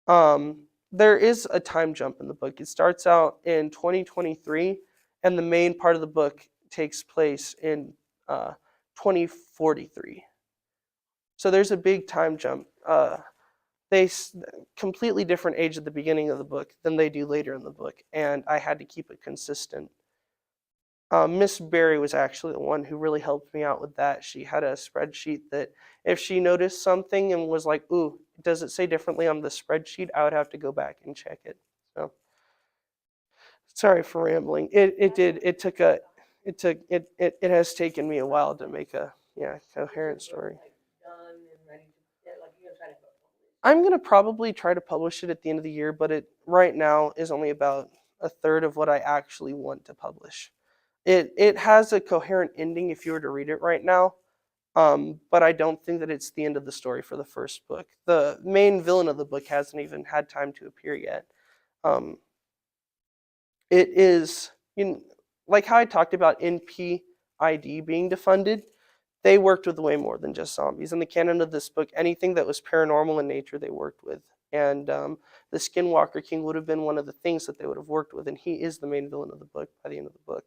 There is a time jump in the book. It starts out in 2023, and the main part of the book takes place in 2043. So there's a big time jump. They completely different age at the beginning of the book than they do later in the book, and I had to keep it consistent. Miss Berry was actually the one who really helped me out with that. She had a spreadsheet that if she noticed something and was like, ooh, does it say differently on the spreadsheet? I would have to go back and check it. So sorry for rambling. It has taken me a while to make a coherent story. I'm gonna probably try to publish it at the end of the year, but it right now is only about a third of what I actually want to publish. It has a coherent ending if you were to read it right now, but I don't think that it's the end of the story for the first book. The main villain of the book hasn't even had time to appear yet. It is, like how I talked about NPID being defunded, they worked with way more than just zombies. In the canon of this book, anything that was paranormal in nature, they worked with. And the Skinwalker King would have been one of the things that they would have worked with, and he is the main villain of the book by the end of the book.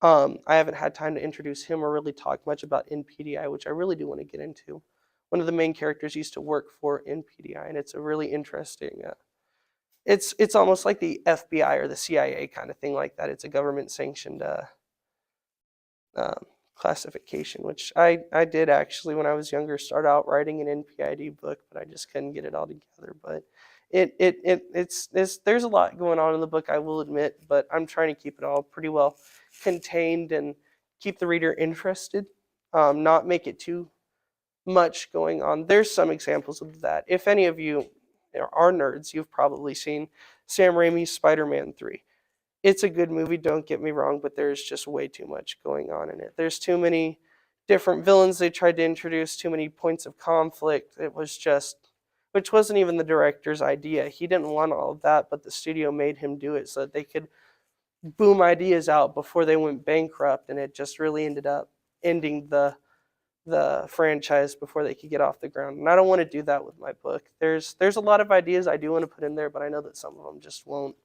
I haven't had time to introduce him or really talk much about NPDI, which I really do want to get into. One of the main characters used to work for NPDI, and it's a really interesting, it's almost like the FBI or the CIA kind of thing like that. It's a government-sanctioned classification, which I did actually when I was younger start out writing an NPID book, but I just couldn't get it all together. But there's a lot going on in the book, I will admit, but I'm trying to keep it all pretty well contained and keep the reader interested, not make it too much going on. There's some examples of that. If any of you are nerds, you've probably seen Sam Raimi's Spider-Man 3. It's a good movie, don't get me wrong, but there's just way too much going on in it. There's too many different villains they tried to introduce, too many points of conflict. It was just, which wasn't even the director's idea. He didn't want all of that, but the studio made him do it so that they could boom ideas out before they went bankrupt, and it just really ended up ending the franchise before they could get off the ground. And I don't want to do that with my book. There's a lot of ideas I do want to put in there, but I know that some of them just won't.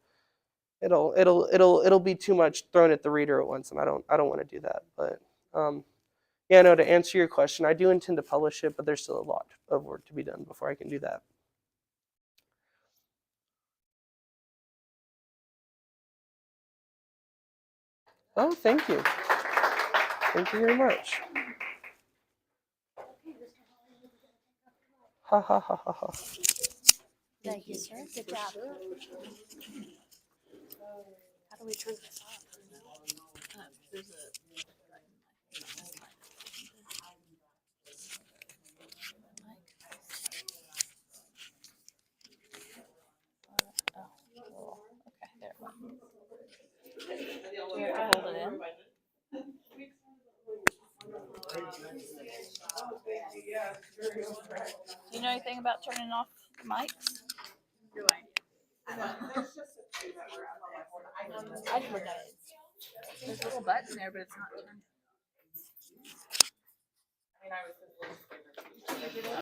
It'll be too much thrown at the reader at once, and I don't want to do that. But to answer your question, I do intend to publish it, but there's still a lot of work to be done before I can do that. Oh, thank you. Thank you very much. Ha ha ha ha ha. Thank you, sir. Good job. How do we turn this off? There's a. Okay, there we go. Do you have to hold it in? Do you know anything about turning off the mics? No idea. I just look at it. There's a little button there, but it's not turned. I mean, I was